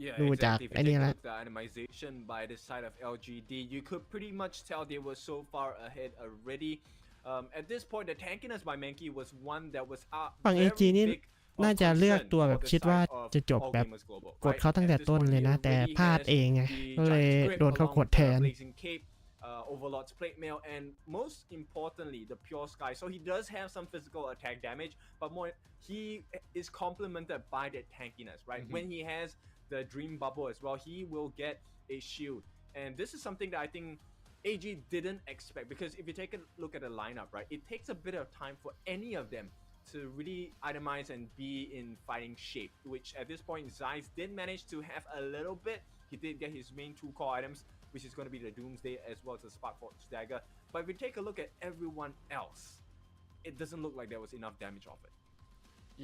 [SPEAKER 2] Yeah,
[SPEAKER 3] Do
[SPEAKER 2] exactly. If you
[SPEAKER 3] any
[SPEAKER 2] take a
[SPEAKER 3] like-
[SPEAKER 2] look at the animation by the side of LGD, you could pretty much tell they were so far ahead already. At this point, the tankiness by Mankey was one that was
[SPEAKER 3] ฝั่ง
[SPEAKER 2] very
[SPEAKER 3] AG นี่
[SPEAKER 2] big of
[SPEAKER 3] น่าจะเลือก
[SPEAKER 2] concern
[SPEAKER 3] ตัวแบบ
[SPEAKER 2] for the
[SPEAKER 3] คิดว่า
[SPEAKER 2] side of
[SPEAKER 3] จะจบ
[SPEAKER 2] All
[SPEAKER 3] แบบ
[SPEAKER 2] Gamers Global,
[SPEAKER 3] กด
[SPEAKER 2] right?
[SPEAKER 3] เขาตั้งแต่
[SPEAKER 2] At this
[SPEAKER 3] ต้น
[SPEAKER 2] point,
[SPEAKER 3] เลย
[SPEAKER 2] he
[SPEAKER 3] นะ แต่
[SPEAKER 2] already
[SPEAKER 3] พลาด
[SPEAKER 2] has
[SPEAKER 3] เองไง
[SPEAKER 2] the
[SPEAKER 3] ก็เลย
[SPEAKER 2] Giant Script
[SPEAKER 3] โดนเขา
[SPEAKER 2] along
[SPEAKER 3] กด
[SPEAKER 2] with
[SPEAKER 3] แท
[SPEAKER 2] the
[SPEAKER 3] น
[SPEAKER 2] Blazing Cape, Overlord's Plate Mail, and most importantly, the Pure Sky. So he does have some physical attack damage, but more he is complemented by that tankiness, right? When he has the Dream Bubble as well, he will get a shield. And this is something that I think AG didn't expect because if you take a look at the lineup, right, it takes a bit of time for any of them to really itemize and be in fighting shape, which at this point Zeiss did manage to have a little bit. He did get his main 2 core items, which is going to be the Doomsday as well as the Sparkforce Dagger. But if you take a look at everyone else, it doesn't look like there was enough damage of it.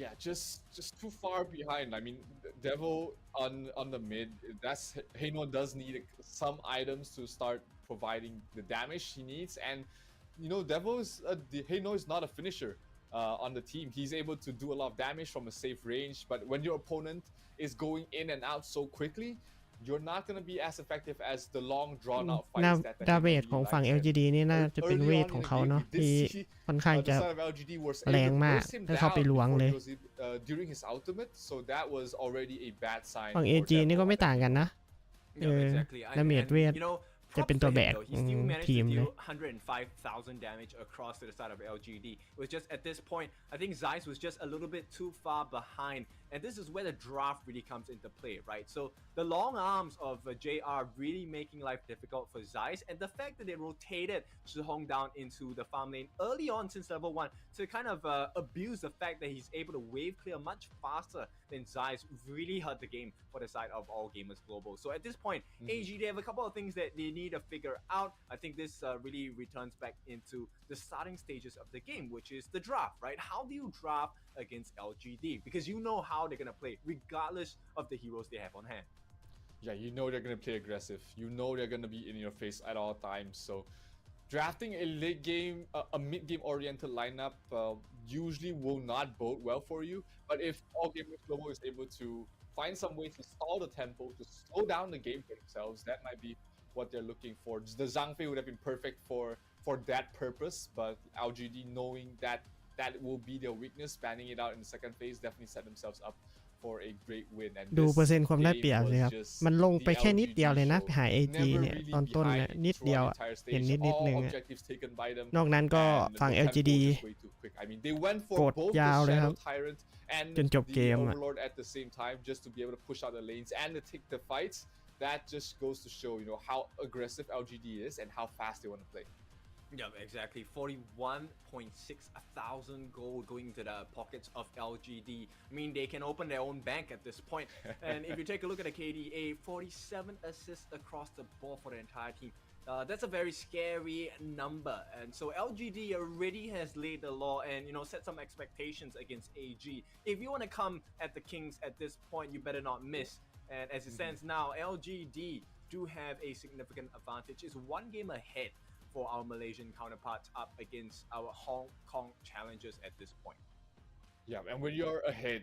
[SPEAKER 1] Yeah, just too far behind. I mean, Devil on the mid. That's Heino does need some items to start providing the damage he needs, and Heino is not a finisher on the team. He's able to do a lot of damage from a safe range, but when your opponent is going in and out so quickly, you're not going to be as effective as the long drawn out fights that
[SPEAKER 3] ดาเมจของฝั่ง LGD นี่น่าจะเป็นเวทของเขาเนาะที่ค่อนข้างจะแรงมากถ้าเข้าไปล้วงเลย
[SPEAKER 1] during his ultimate, so that was already a bad sign.
[SPEAKER 3] ฝั่ง AG นี่ก็ไม่ต่างกันนะ
[SPEAKER 2] exactly.
[SPEAKER 3] ดาเมจเวท จะเป็นตัวแบก
[SPEAKER 2] he still managed
[SPEAKER 3] ที
[SPEAKER 2] to
[SPEAKER 3] มเลย
[SPEAKER 2] deal 105,000 damage across to the side of LGD. It was just at this point, I think Zeiss was just a little bit too far behind, and this is where the draft really comes into play, right? So the long arms of JR really making life difficult for Zeiss, and the fact that they rotated Zhong down into the farm lane early on since level 1 to kind of abuse the fact that he's able to wave clear much faster than Zeiss really hurt the game for the side of All Gamers Global. So at this point, AG, they have a couple of things that they need to figure out. I think this really returns back into the starting stages of the game, which is the draft, right? How do you draft against LGD? Because you know how they're going to play regardless of the heroes they have on hand.
[SPEAKER 1] Yeah, you know they're going to play aggressive. You know they're going to be in your face at all times. So drafting a late game, a mid game oriented lineup usually will not bode well for you. But if All Gamers Global is able to find some way to stall the tempo, to slow down the game for themselves, that might be what they're looking for. The Zhangfei would have been perfect for that purpose, but LGD knowing that will be their weakness, banning it out in the second phase, definitely set themselves up for a great win. And
[SPEAKER 3] ดูเปอร์เซ็นต์ความได้เปรียบเลยครับมันลงไปแค่นิดเดียวเลยนะไปหา AG เนี่ยตอนต้นเนี่ยนิดเดียวเห็นนิดนึงนอกนั้นก็ฝั่ง LGD กดยาวเลยครับจนจบเกมอะ
[SPEAKER 1] that just goes to show, how aggressive LGD is and how fast they want to play.
[SPEAKER 2] Yeah, exactly. 41.6 thousand gold going to the pockets of LGD. I mean, they can open their own bank at this point. And if you take a look at the KDA, 47 assists across the board for the entire team. That's a very scary number. And so LGD already has laid the law and, set some expectations against AG. If you want to come at the Kings at this point, you better not miss. And as it stands now, LGD do have a significant advantage. It's one game ahead for our Malaysian counterparts up against our Hong Kong challengers at this point.
[SPEAKER 1] Yeah, and when you're ahead,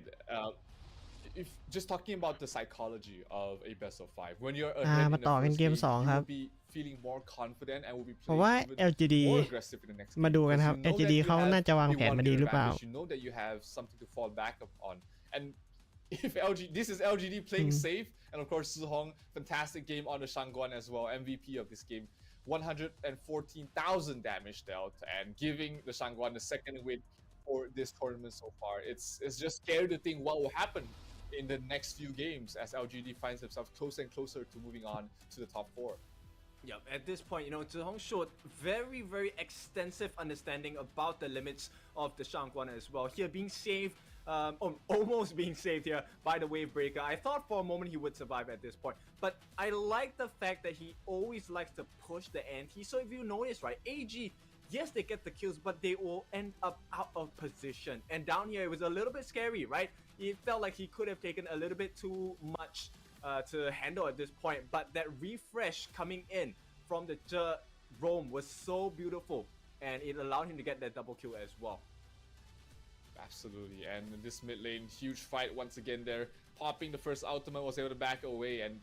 [SPEAKER 1] if just talking about the psychology of a best of 5, when you're ahead
[SPEAKER 3] มา
[SPEAKER 1] in
[SPEAKER 3] ต่อ
[SPEAKER 1] the
[SPEAKER 3] กัน
[SPEAKER 1] first
[SPEAKER 3] เกม
[SPEAKER 1] game,
[SPEAKER 3] 2
[SPEAKER 1] you
[SPEAKER 3] ครับ
[SPEAKER 1] will be feeling more confident and will be
[SPEAKER 3] เพราะว่า
[SPEAKER 1] playing even
[SPEAKER 3] LGD
[SPEAKER 1] more aggressive in the next
[SPEAKER 3] มา
[SPEAKER 1] game
[SPEAKER 3] ดูกัน
[SPEAKER 1] because
[SPEAKER 3] ครับ
[SPEAKER 1] you know
[SPEAKER 3] LGD
[SPEAKER 1] that you
[SPEAKER 3] เขา
[SPEAKER 1] have
[SPEAKER 3] น่าจะวาง
[SPEAKER 1] a
[SPEAKER 3] แผนมา
[SPEAKER 1] 1-game
[SPEAKER 3] ดีหรือเปล่า
[SPEAKER 1] advantage. You know that you have something to fall back up on, and if this is LGD playing safe, and of course Zhong, fantastic game on the Shangguan as well, MVP of this game, 114,000 damage dealt, and giving the Shangguan the second win for this tournament so far. It's just scary to think what will happen in the next few games as LGD finds themselves closer and closer to moving on to the top 4.
[SPEAKER 2] Yeah, at this point, Zhong showed very, very extensive understanding about the limits of the Shangguan as well. Here being saved, almost being saved here by the wave breaker. I thought for a moment he would survive at this point, but I like the fact that he always likes to push the ante. So if you notice, right, AG, yes, they get the kills, but they will end up out of position. And down here, it was a little bit scary, right? It felt like he could have taken a little bit too much to handle at this point, but that refresh coming in from the roam was so beautiful, and it allowed him to get that double kill as well.
[SPEAKER 1] Absolutely, and in this mid lane, huge fight once again there. Popping the first ultimate, was able to back away, and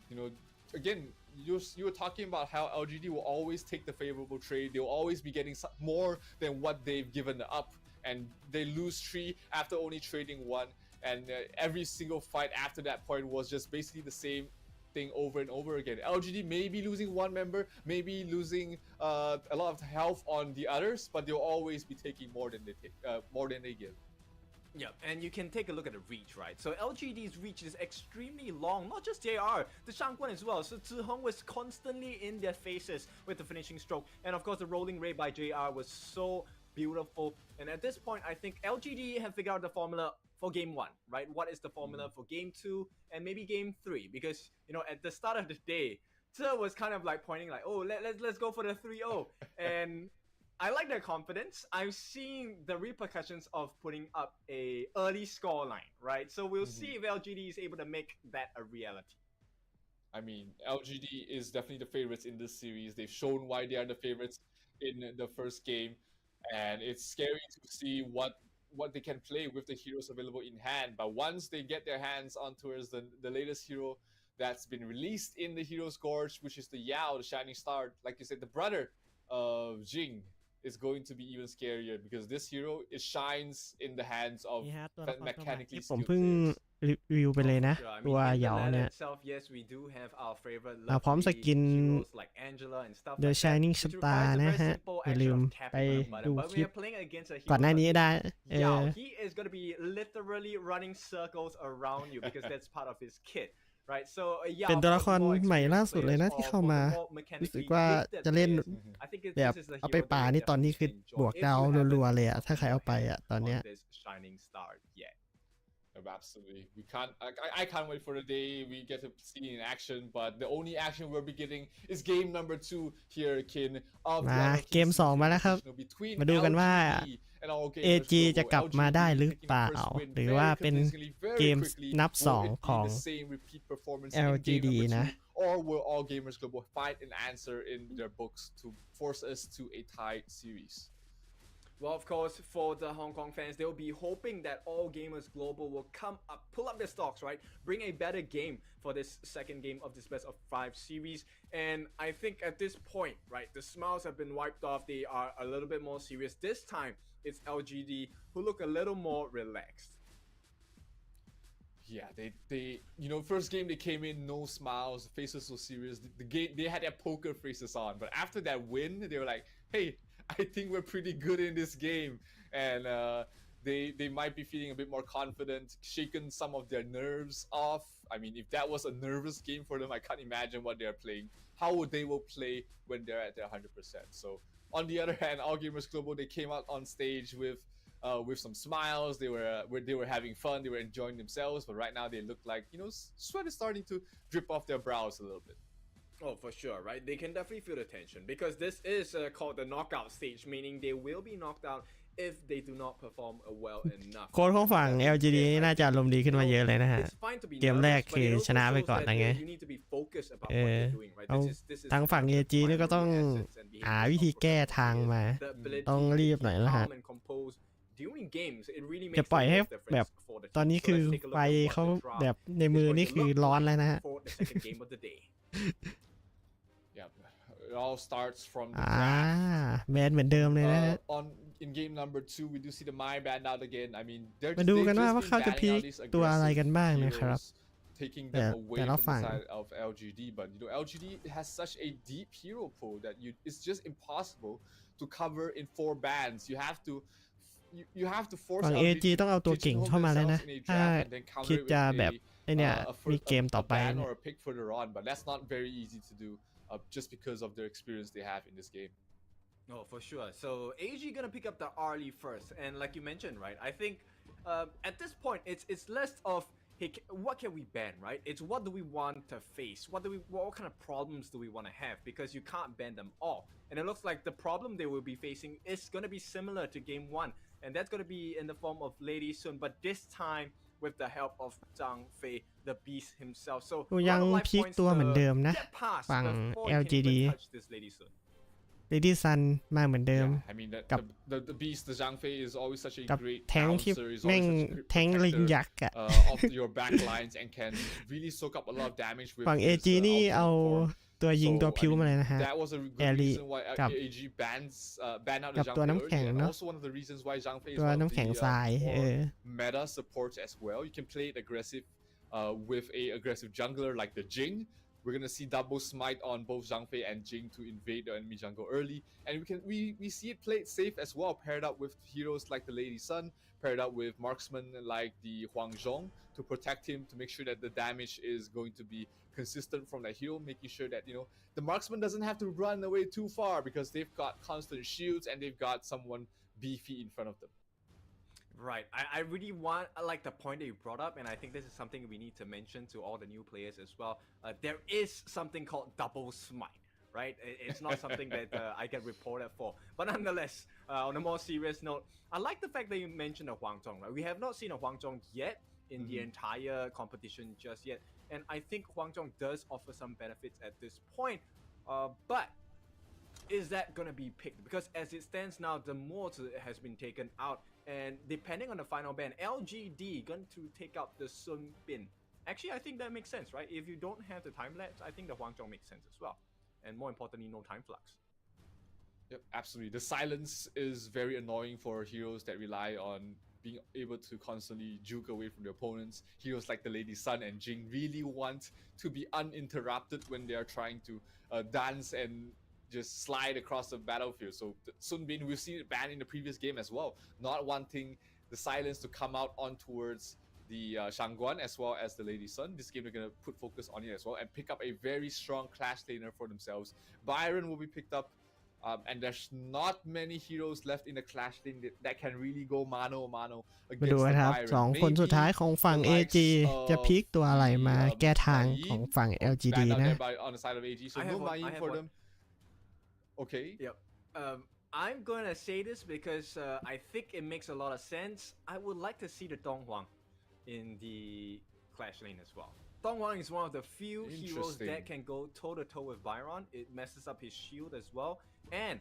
[SPEAKER 1] again, you were talking about how LGD will always take the favorable trade. They'll always be getting more than what they've given up, and they lose 3 after only trading 1. And every single fight after that point was just basically the same thing over and over again. LGD may be losing one member, maybe losing a lot of health on the others, but they'll always be taking more than they give.
[SPEAKER 2] Yeah, and you can take a look at the reach, right? So LGD's reach is extremely long, not just JR, the Shangguan as well. So Zhong was constantly in their faces with the finishing stroke. And of course, the rolling raid by JR was so beautiful. And at this point, I think LGD have figured out the formula for game 1, right? What is the formula for game 2 and maybe game 3? Because, at the start of the day, Zhe was kind of like pointing like, oh, let's go for the 3-0. And I like their confidence. I've seen the repercussions of putting up a early score line, right? So we'll see if LGD is able to make that a reality.
[SPEAKER 1] I mean, LGD is definitely the favorites in this series. They've shown why they are the favorites in the first game, and it's scary to see what they can play with the heroes available in hand. But once they get their hands on towards the latest hero that's been released in the Hero's Gorge, which is the Yao, the Shining Star, like you said, the brother of Jing, is going to be even scarier because this hero, it shines in the hands of
[SPEAKER 3] นี่ฮะตัวละครตัวใหม่
[SPEAKER 1] mechanically
[SPEAKER 3] ที่ผม
[SPEAKER 1] skilled
[SPEAKER 3] เพิ่ง
[SPEAKER 1] players.
[SPEAKER 3] รีวิวไปเลยนะ
[SPEAKER 2] Sure, I
[SPEAKER 3] ตัว
[SPEAKER 2] mean, in
[SPEAKER 3] เห
[SPEAKER 2] the
[SPEAKER 3] ยา
[SPEAKER 2] ladder
[SPEAKER 3] เนี่ย
[SPEAKER 2] itself, yes, we do have our favorite
[SPEAKER 3] พร้อมส
[SPEAKER 2] lovely
[SPEAKER 3] กิน
[SPEAKER 2] heroes like Angela and stuff
[SPEAKER 3] The
[SPEAKER 2] like that,
[SPEAKER 3] Shining
[SPEAKER 2] which
[SPEAKER 3] Star
[SPEAKER 2] requires a
[SPEAKER 3] นะ
[SPEAKER 2] very
[SPEAKER 3] ฮะ
[SPEAKER 2] simple
[SPEAKER 3] อย่า
[SPEAKER 2] action
[SPEAKER 3] ลืม
[SPEAKER 2] of tapping
[SPEAKER 3] ไป
[SPEAKER 2] on the button.
[SPEAKER 3] ดู
[SPEAKER 2] But
[SPEAKER 3] ค
[SPEAKER 2] we
[SPEAKER 3] ลิป
[SPEAKER 2] are playing against a
[SPEAKER 3] ก่อนหน้า
[SPEAKER 2] hero
[SPEAKER 3] นี้ได้
[SPEAKER 2] Yao, he is going to be literally running circles around you because that's part of his kit, right? So Yao,
[SPEAKER 3] เป็นตัวละคร
[SPEAKER 2] for the more
[SPEAKER 3] ใหม่ล่า
[SPEAKER 2] experienced
[SPEAKER 3] สุดเลยนะ
[SPEAKER 2] players
[SPEAKER 3] ที่
[SPEAKER 2] or
[SPEAKER 3] เข้า
[SPEAKER 2] for
[SPEAKER 3] มา
[SPEAKER 2] the more
[SPEAKER 3] รู้สึก
[SPEAKER 2] mechanically
[SPEAKER 3] ว่า
[SPEAKER 2] gifted
[SPEAKER 3] จะเล่น
[SPEAKER 2] players, I think
[SPEAKER 3] แบบ
[SPEAKER 2] this is a
[SPEAKER 3] เอาไป
[SPEAKER 2] hero
[SPEAKER 3] ป่า
[SPEAKER 2] that
[SPEAKER 3] นี่ตอนนี้คือ
[SPEAKER 2] definitely
[SPEAKER 3] บวก
[SPEAKER 2] enjoy.
[SPEAKER 3] ดาว
[SPEAKER 2] If you haven't
[SPEAKER 3] รัวๆเลยอะถ้า
[SPEAKER 2] put
[SPEAKER 3] ใคร
[SPEAKER 2] your
[SPEAKER 3] เอาไปอะ
[SPEAKER 2] hands
[SPEAKER 3] ตอนเนี้ย
[SPEAKER 2] on this Shining Star yet.
[SPEAKER 1] Absolutely. We can't. I can't wait for the day we get to see in action. But the only action we'll be getting is game number 2 here, Kin. Of the
[SPEAKER 3] มา
[SPEAKER 1] Honor
[SPEAKER 3] เกม
[SPEAKER 1] Kings
[SPEAKER 3] 2 มาแล้วครับ
[SPEAKER 1] Invitational between
[SPEAKER 3] มาดูกันว่า
[SPEAKER 1] LGD and our gamers
[SPEAKER 3] AG
[SPEAKER 1] global.
[SPEAKER 3] จะกลับมาได้
[SPEAKER 1] LGD
[SPEAKER 3] หรือ
[SPEAKER 1] taking
[SPEAKER 3] เป
[SPEAKER 1] the
[SPEAKER 3] ล่า
[SPEAKER 1] first win
[SPEAKER 3] หรือ
[SPEAKER 1] very
[SPEAKER 3] ว่าเป็น
[SPEAKER 1] convincingly, very
[SPEAKER 3] เกม
[SPEAKER 1] quickly.
[SPEAKER 3] นับ
[SPEAKER 1] Will it
[SPEAKER 3] 2 ข
[SPEAKER 1] be
[SPEAKER 3] อง
[SPEAKER 1] the same repeat performance in game
[SPEAKER 3] LGD
[SPEAKER 1] number 2,
[SPEAKER 3] นะ
[SPEAKER 1] or will all gamers global find an answer in their books to force us to a tied series?
[SPEAKER 2] Well, of course, for the Hong Kong fans, they'll be hoping that all gamers global will come up, pull up their stocks, right? Bring a better game for this second game of this best of 5 series. And I think at this point, right, the smiles have been wiped off. They are a little bit more serious. This time, it's LGD who look a little more relaxed.
[SPEAKER 1] Yeah, they first game they came in, no smiles, faces so serious. The game, they had their poker faces on, but after that win, they were like, hey, I think we're pretty good in this game. And they might be feeling a bit more confident, shaken some of their nerves off. I mean, if that was a nervous game for them, I can't imagine what they're playing. How would they will play when they're at their 100%. So on the other hand, All Gamers Global, they came out on stage with some smiles. They were having fun. They were enjoying themselves. But right now, they look like, you know, sweat is starting to drip off their brows a little bit.
[SPEAKER 2] Oh, for sure, right? They can definitely feel the tension because this is called the knockout stage, meaning they will be knocked out if they do not perform well enough.
[SPEAKER 3] โค้ชของฝั่ง LGD นี่น่าจะอารมณ์ดีขึ้นมาเยอะเลยนะฮะ เกมแรกคือชนะไปก่อนนะไงทางฝั่ง AG นี่ก็ต้องหาวิธีแก้ทางมาต้องรีบหน่อยแล้วฮะจะปล่อยให้แบบตอนนี้คือไฟเขาแบบในมือนี่คือร้อนแล้วนะฮะ
[SPEAKER 1] It all starts from the
[SPEAKER 3] แบนเหมือนเดิมเลยนะฮะ
[SPEAKER 1] in game number 2 we do see the Mai banned out again. I mean,
[SPEAKER 3] มาดูกันว่าเขาจะพีคตัวอะไรกันบ้างนะครับ
[SPEAKER 1] taking them away from the side of LGD, but you know LGD has such a deep hero pool that it's just impossible to cover in 4 bans. You have to force
[SPEAKER 3] ฝั่ง AG ต้องเอาตัวเก่งเข้ามาแล้วนะถ้าคิดจะแบบไอเนี่ยมีเกมต่อไป
[SPEAKER 1] or a pick further on, but that's not very easy to do just because of their experience they have in this game.
[SPEAKER 2] Oh, for sure. So AG gonna pick up the early first, and like you mentioned, right? I think at this point, it's less of hey, what can we ban, right? It's what do we want to face? What kind of problems do we want to have? Because you can't ban them all, and it looks like the problem they will be facing is gonna be similar to game 1, and that's gonna be in the form of Lady Sun, but this time with the help of Zhang Fei, the beast himself. So
[SPEAKER 3] ยังพีคตัวเหมือนเดิมนะฝั่ง LGD Lady Sun มาเหมือนเดิมกับ
[SPEAKER 1] the beast the Zhang Fei is always such a
[SPEAKER 3] กับ
[SPEAKER 1] great
[SPEAKER 3] แทงที่แม่งแทงลิงยักษ์อะ
[SPEAKER 1] of your back lines and can really soak up a lot of damage with
[SPEAKER 3] ฝั่ง AG นี่เอาตัวยิงตัวพิวมาเลยนะฮะ
[SPEAKER 1] that was a good reason why AG banned out the Zhang Fei early, and also one of the reasons why Zhang Fei is one of the meta supports as well. You can play it aggressive with a aggressive jungler like the Jing. We're gonna see double smite on both Zhang Fei and Jing to invade the enemy jungle early, and we see it played safe as well, paired up with heroes like the Lady Sun, paired up with marksmen like the Huang Zhong to protect him, to make sure that the damage is going to be consistent from the hero, making sure that, you know, the marksman doesn't have to run away too far because they've got constant shields and they've got someone beefy in front of them.
[SPEAKER 2] Right. I really like the point that you brought up, and I think this is something we need to mention to all the new players as well. There is something called double smite, right? It's not something that I get reported for. But nonetheless, on a more serious note, I like the fact that you mentioned a Huang Zhong, right? We have not seen a Huang Zhong yet in the entire competition just yet. And I think Huang Zhong does offer some benefits at this point. But is that going to be picked? Because as it stands now, the Mort has been taken out. And depending on the final ban, LGD going to take out the Sun Bin. Actually, I think that makes sense, right? If you don't have the time lapse, I think the Huang Zhong makes sense as well. And more importantly, no time flux.
[SPEAKER 1] Yep, absolutely. The silence is very annoying for heroes that rely on being able to constantly juke away from their opponents. Heroes like the Lady Sun and Jing really want to be uninterrupted when they are trying to dance and just slide across the battlefield. So Sun Bin, we've seen it banned in the previous game as well, not wanting the silence to come out on towards the Shangguan as well as the Lady Sun. This game they're going to put focus on it as well and pick up a very strong clash laner for themselves. Byron will be picked up, and there's not many heroes left in the clash lane that can really go mano mano
[SPEAKER 3] มาดู
[SPEAKER 1] against the
[SPEAKER 3] ครับ
[SPEAKER 1] Byron.
[SPEAKER 3] สองคนสุดท้ายของฝั่ง AG จะพลิกตัวอะไรมาแก้ทางของฝั่ง LGD
[SPEAKER 1] banned out
[SPEAKER 3] นะ
[SPEAKER 1] there on the side of AG, so no Mayin for them. Okay.
[SPEAKER 2] Yep. I'm gonna say this because I think it makes a lot of sense. I would like to see the Dong Huang in the clash lane as well. Dong Huang is one of the few heroes that can go toe-to-toe with Byron. It messes up his shield as well. And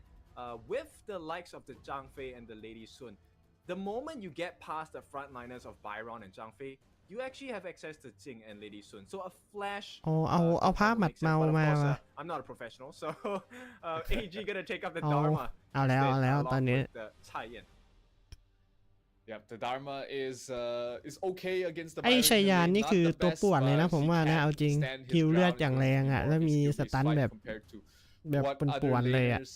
[SPEAKER 2] with the likes of the Zhang Fei and the Lady Sun, the moment you get past the frontliners of Byron and Zhang Fei, you actually have access to Jing and Lady Sun. So a flash.
[SPEAKER 3] เอาภาพหมัดเมามา
[SPEAKER 2] I'm not a professional, so AG gonna take up the Dharma.
[SPEAKER 3] เอาแล้วตอนนี้
[SPEAKER 1] Yeah, the Dharma is okay against the
[SPEAKER 3] ไอ้ชัยยานนี่คือตัวป่วนเลยนะผมว่านะเอาจริงฮิวเลือดอย่างแรงอ่ะแล้วมีสตันแบบ แบบ
[SPEAKER 1] what
[SPEAKER 3] ป่
[SPEAKER 1] other
[SPEAKER 3] วนๆเลยอ่ะ
[SPEAKER 1] laners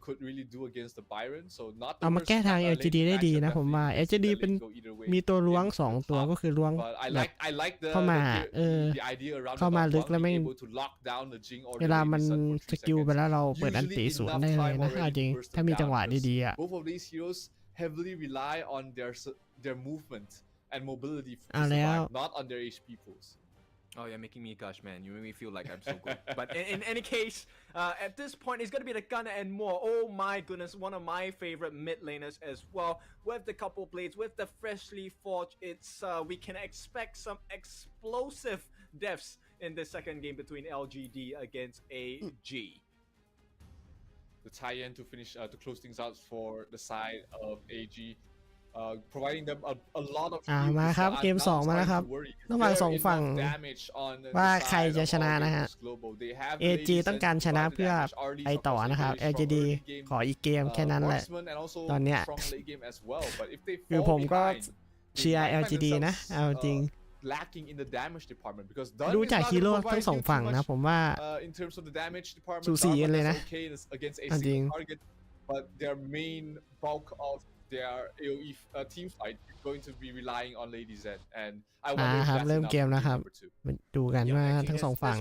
[SPEAKER 1] could really do against the Byron. So not the
[SPEAKER 3] เอามา
[SPEAKER 1] worst
[SPEAKER 3] แก้ทาง
[SPEAKER 1] laning
[SPEAKER 3] LGD ได้ดี
[SPEAKER 1] matchup
[SPEAKER 3] นะผมว่า
[SPEAKER 1] definitely.
[SPEAKER 3] LGD
[SPEAKER 1] The
[SPEAKER 3] เป็น
[SPEAKER 1] lane go either way
[SPEAKER 3] มีตัวล้วง
[SPEAKER 1] in
[SPEAKER 3] สอง
[SPEAKER 1] the
[SPEAKER 3] ตัว
[SPEAKER 1] top.
[SPEAKER 3] ก็คือล้วง
[SPEAKER 1] But I
[SPEAKER 3] แบบ
[SPEAKER 1] like the
[SPEAKER 3] เข้ามา
[SPEAKER 1] the idea around
[SPEAKER 3] เข้า
[SPEAKER 1] the
[SPEAKER 3] มา
[SPEAKER 1] top
[SPEAKER 3] ลึก
[SPEAKER 1] one,
[SPEAKER 3] แล้ว
[SPEAKER 1] being
[SPEAKER 3] แม่ง
[SPEAKER 1] able to lock down the Jing or
[SPEAKER 3] เว
[SPEAKER 1] the
[SPEAKER 3] ลา
[SPEAKER 1] Lady
[SPEAKER 3] มัน
[SPEAKER 1] Sun for
[SPEAKER 3] ส
[SPEAKER 1] 3
[SPEAKER 3] กิลไป
[SPEAKER 1] seconds.
[SPEAKER 3] แล้วเราเปิดอัน
[SPEAKER 1] Usually
[SPEAKER 3] ติสวน
[SPEAKER 1] enough
[SPEAKER 3] ได้เลย
[SPEAKER 1] time
[SPEAKER 3] นะเอา
[SPEAKER 1] already
[SPEAKER 3] จริง
[SPEAKER 1] to burst
[SPEAKER 3] ถ้า
[SPEAKER 1] them
[SPEAKER 3] มีจัง
[SPEAKER 1] down
[SPEAKER 3] หวะ
[SPEAKER 1] because
[SPEAKER 3] ดีๆอ่ะ
[SPEAKER 1] both of these heroes heavily rely on their movement and mobility to
[SPEAKER 3] เอาแล้ว
[SPEAKER 1] survive, not on their HP pools.
[SPEAKER 2] Oh, you're making me gush, man. You make me feel like I'm so good. But in any case, at this point, it's gonna be the Gunner and more. Oh my goodness, one of my favorite mid laners as well. With the couple blades, with the freshly forged, it's we can expect some explosive deaths in the second game between LGD against AG.
[SPEAKER 1] The tie-in to finish to close things out for the side of AG, providing them a lot of
[SPEAKER 3] มา
[SPEAKER 1] heals.
[SPEAKER 3] ครับ
[SPEAKER 1] So
[SPEAKER 3] เกม
[SPEAKER 1] I'm
[SPEAKER 3] สอง
[SPEAKER 1] now
[SPEAKER 3] มาแล้วครับ
[SPEAKER 1] starting to worry.
[SPEAKER 3] ระหว่าง
[SPEAKER 1] There
[SPEAKER 3] สองฝั่ง
[SPEAKER 1] enough damage on the
[SPEAKER 3] ว่า
[SPEAKER 1] side
[SPEAKER 3] ใครจะ
[SPEAKER 1] of
[SPEAKER 3] ชนะนะฮะ
[SPEAKER 1] Argus Global. They have
[SPEAKER 3] AG
[SPEAKER 1] Lady
[SPEAKER 3] ต้อง
[SPEAKER 1] Zen
[SPEAKER 3] การ
[SPEAKER 1] to
[SPEAKER 3] ชนะ
[SPEAKER 1] provide the
[SPEAKER 3] เพื่อ
[SPEAKER 1] damage. Arlie
[SPEAKER 3] ไปต่อ
[SPEAKER 1] from a
[SPEAKER 3] นะครับ
[SPEAKER 1] very strong
[SPEAKER 3] LGD
[SPEAKER 1] early game,
[SPEAKER 3] ขออีกเกมแค่นั้นแหละ
[SPEAKER 1] marksman and also
[SPEAKER 3] ตอนเนี้ย
[SPEAKER 1] strong late game as well. But if they
[SPEAKER 3] คือ
[SPEAKER 1] fall
[SPEAKER 3] ผมก็
[SPEAKER 1] behind,
[SPEAKER 3] เชียร์
[SPEAKER 1] they might find
[SPEAKER 3] LGD นะ
[SPEAKER 1] themselves,
[SPEAKER 3] เอาจริง
[SPEAKER 1] lacking in the damage department because Dunn
[SPEAKER 3] ดู
[SPEAKER 1] is
[SPEAKER 3] จาก
[SPEAKER 1] not
[SPEAKER 3] ฮีโร่
[SPEAKER 1] gonna
[SPEAKER 3] ทั้ง
[SPEAKER 1] provide
[SPEAKER 3] สอง
[SPEAKER 1] you
[SPEAKER 3] ฝั่ง
[SPEAKER 1] too
[SPEAKER 3] นะ
[SPEAKER 1] much
[SPEAKER 3] ผมว่า
[SPEAKER 1] in terms of the damage department.
[SPEAKER 3] สูสีกันเลยนะ
[SPEAKER 1] Dharma is okay against a
[SPEAKER 3] เอาจริง
[SPEAKER 1] single target, but their main bulk of their AOE team fight is going to be relying on Lady Zen, and I wonder if
[SPEAKER 3] ครับ
[SPEAKER 1] that's
[SPEAKER 3] เริ่ม
[SPEAKER 1] enough
[SPEAKER 3] เกม
[SPEAKER 1] for
[SPEAKER 3] แล้ว
[SPEAKER 1] game
[SPEAKER 3] ครับ
[SPEAKER 1] number 2.
[SPEAKER 3] มาดูกันว่า
[SPEAKER 2] actually,
[SPEAKER 3] ทั้งสองฝั่ง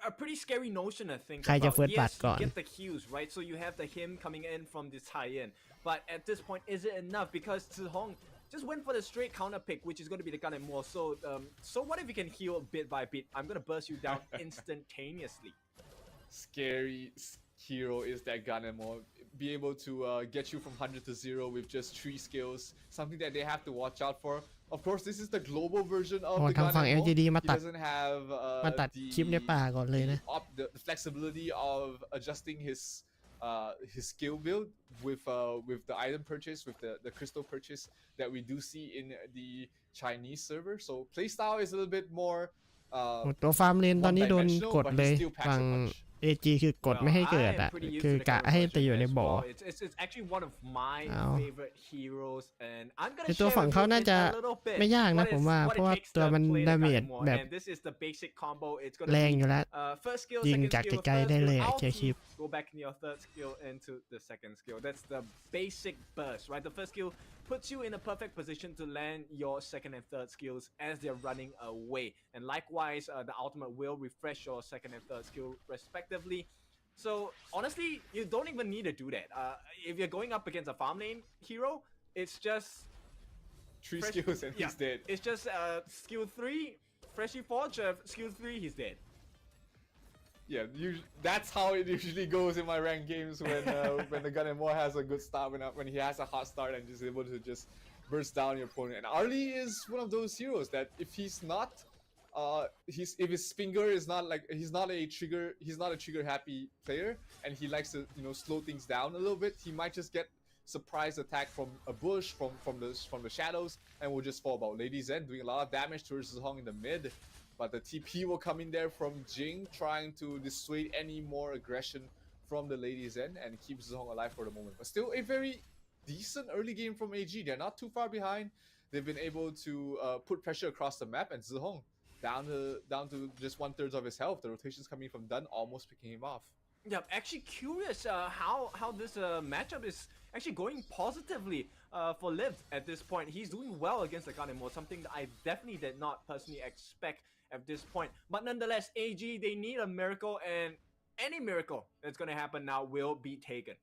[SPEAKER 2] a pretty scary notion to think
[SPEAKER 3] ใครจะ
[SPEAKER 2] about.
[SPEAKER 3] first blood
[SPEAKER 2] Yes,
[SPEAKER 3] ก่อน
[SPEAKER 2] you get the heals, right? So you have the him coming in from the tie-in. But at this point, is it enough? Because Zihong just went for the straight counter pick, which is going to be the gun and more. So what if you can heal bit by bit? I'm going to burst you down instantaneously.
[SPEAKER 1] Scary hero is that Ganemo. Be able to get you from 100 to 0 with just 3 skills. Something that they have to watch out for. Of course, this is the global version of
[SPEAKER 3] โอ้
[SPEAKER 1] the
[SPEAKER 3] ทางฝั่ง
[SPEAKER 1] Ganemo.
[SPEAKER 3] LGD มา
[SPEAKER 1] He
[SPEAKER 3] ตัด
[SPEAKER 1] doesn't have
[SPEAKER 3] มาตัดคลิปในป่าก่อนเลยนะ
[SPEAKER 1] the flexibility of adjusting his skill build with the item purchase, with the crystal purchase that we do see in the Chinese server. So playstyle is a little bit more
[SPEAKER 3] ตัวฟาร์มเลนตอนนี้โดนกดเลย
[SPEAKER 1] still packs a
[SPEAKER 3] ฝั่ง
[SPEAKER 1] punch.
[SPEAKER 3] AG คือกดไม่ให้เกิดอ่ะ คือกะให้ตีอยู่ในบ่อ
[SPEAKER 2] It's actually one of my
[SPEAKER 3] เอา
[SPEAKER 2] favorite heroes, and I'm
[SPEAKER 3] ใน
[SPEAKER 2] gonna
[SPEAKER 3] ตัว
[SPEAKER 2] share
[SPEAKER 3] ฝั่ง
[SPEAKER 2] with
[SPEAKER 3] เขา
[SPEAKER 2] you
[SPEAKER 3] น่า
[SPEAKER 2] in
[SPEAKER 3] จะ
[SPEAKER 2] a little bit
[SPEAKER 3] ไม่ยากนะ
[SPEAKER 2] what
[SPEAKER 3] ผมว่า
[SPEAKER 2] is-
[SPEAKER 3] เพ
[SPEAKER 2] what
[SPEAKER 3] ราะ
[SPEAKER 2] it
[SPEAKER 3] ว่า
[SPEAKER 2] takes
[SPEAKER 3] ตัว
[SPEAKER 2] to
[SPEAKER 3] มัน
[SPEAKER 2] play the
[SPEAKER 3] ดาเมจ
[SPEAKER 2] Ganemo,
[SPEAKER 3] แบบ
[SPEAKER 2] and this is the basic combo. It's
[SPEAKER 3] แร
[SPEAKER 2] gonna
[SPEAKER 3] ง
[SPEAKER 2] be
[SPEAKER 3] อยู่แล้ว
[SPEAKER 2] first skill,
[SPEAKER 3] ยิง
[SPEAKER 2] second
[SPEAKER 3] จาก
[SPEAKER 2] skill,
[SPEAKER 3] ไกล
[SPEAKER 2] first
[SPEAKER 3] ๆได้เลย
[SPEAKER 2] skill,
[SPEAKER 3] อะแค่คลิป
[SPEAKER 2] go back in your third skill into the second skill. That's the basic burst, right? The first skill puts you in a perfect position to land your second and third skills as they're running away. And likewise, the ultimate will refresh your second and third skill respectively. So honestly, you don't even need to do that. If you're going up against a farm lane hero, it's just
[SPEAKER 1] 3 skills and he's dead.
[SPEAKER 2] It's just skill 3, freshly forged, skill 3, he's dead.
[SPEAKER 1] Yeah, that's how it usually goes in my ranked games when the Gun and More has a good start, when he has a hot start and is able to just burst down your opponent. And Arlie is one of those heroes that if he's not, if his finger is not like he's not a trigger happy player, and he likes to slow things down a little bit, he might just get surprise attack from a bush from the shadows and will just fall about. Lady Zen doing a lot of damage towards Zhong in the mid. But the TP will come in there from Jing, trying to dissuade any more aggression from the Lady Zen and keep Zhong alive for the moment. But still a very decent early game from AG. They're not too far behind. They've been able to put pressure across the map, and Zhong down to just 1/3 of his health. The rotations coming from Dunn almost picking him off.
[SPEAKER 2] Yeah, actually curious how this matchup is actually going positively for Liv at this point. He's doing well against the Ganemo, something that I definitely did not personally expect at this point. But nonetheless, AG, they need a miracle, and any miracle that's going to happen now will be taken.